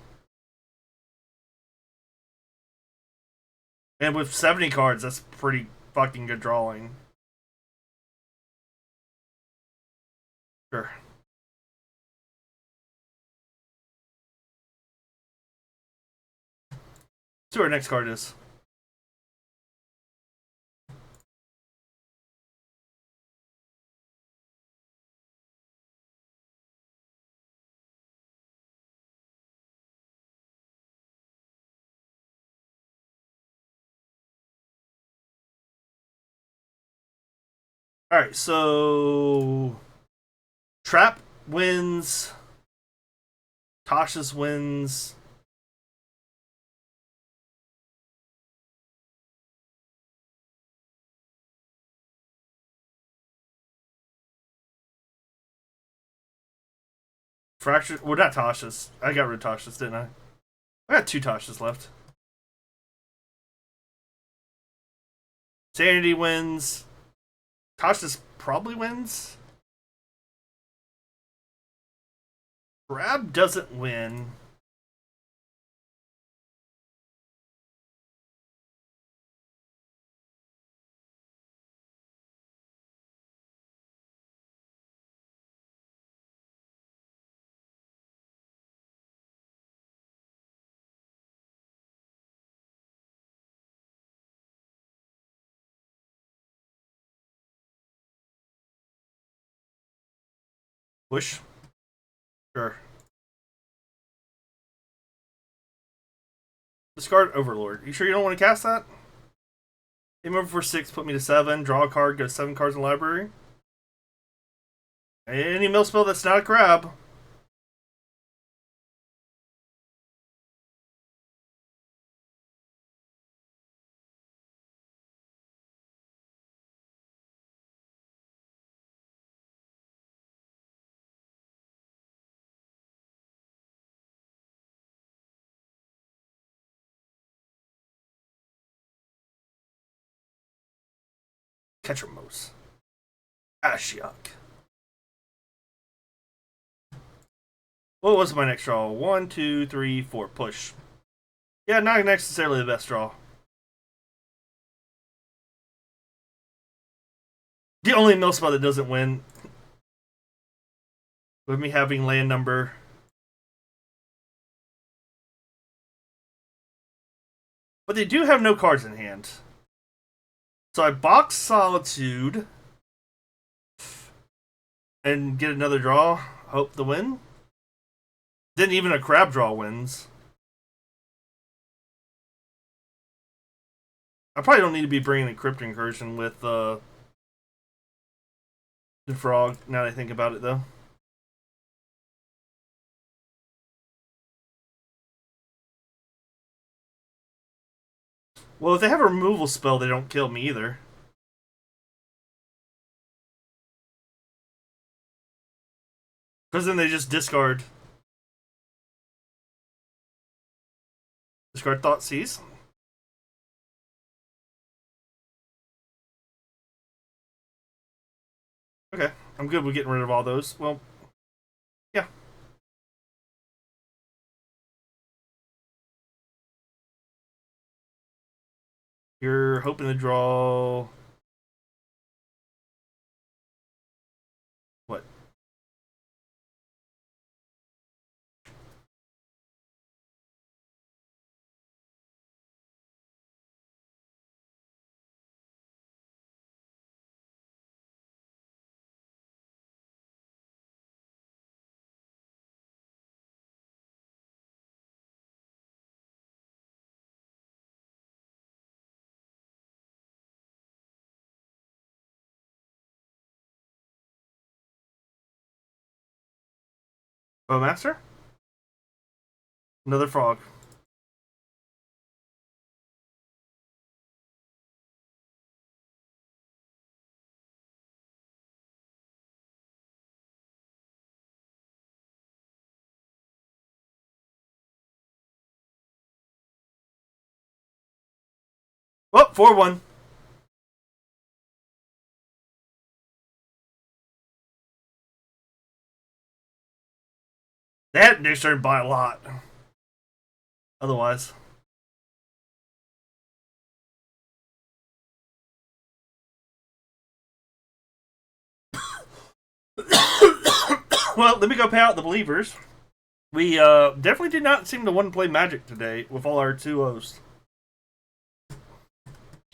And with 70 cards, that's pretty fucking good drawing. Sure. See what our next card is. Alright, so Trap wins. Tasha's wins. Fracture. Well, not Tasha's. I got rid of Tasha's, didn't I? I got 2 Tashas left. Sanity wins. Tasha's probably wins. Grab doesn't win. Push. Sure. Discard Overlord. You sure you don't want to cast that? Game over for 6, put me to 7. Draw a card, go 7 cards in the library. Any mill spell that's not a crab. Ketramose. Ashiok. What was my next draw? 1, 2, 3, 4. Push. Yeah, not necessarily the best draw. The only mill spell that doesn't win with me having land number. But they do have no cards in hand. So I box Solitude and get another draw. Hope the win. Then even a crab draw wins. I probably don't need to be bringing a Crypt Incursion with the frog, now that I think about it, though. Well, if they have a removal spell, they don't kill me either. Because then they just discard. Discard Thoughtseize. Okay, I'm good with getting rid of all those. Well, yeah. You're hoping to draw... What? Bowmaster? Another frog. Oh, 4-1. That next turn by a lot. Otherwise. Well, let me go pay out the Believers. We definitely did not seem to want to play Magic today with all our 2-0s.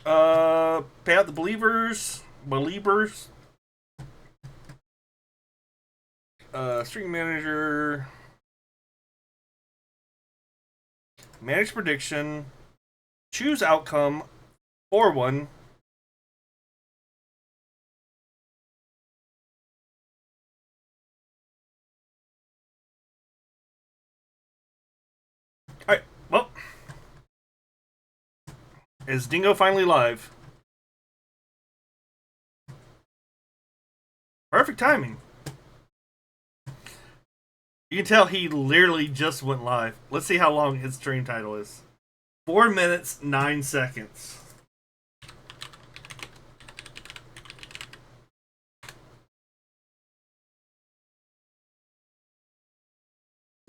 Pay out the Believers. String Manager. Manage Prediction. Choose Outcome. 4-1. Alright, well. Is Dingo finally live? Perfect timing. You can tell he literally just went live. Let's see how long his stream title is. 4 minutes, 9 seconds.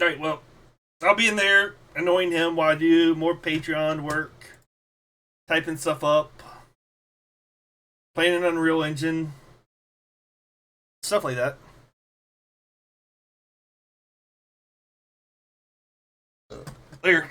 Alright, well, I'll be in there annoying him while I do more Patreon work, typing stuff up, playing an Unreal Engine, stuff like that. Later.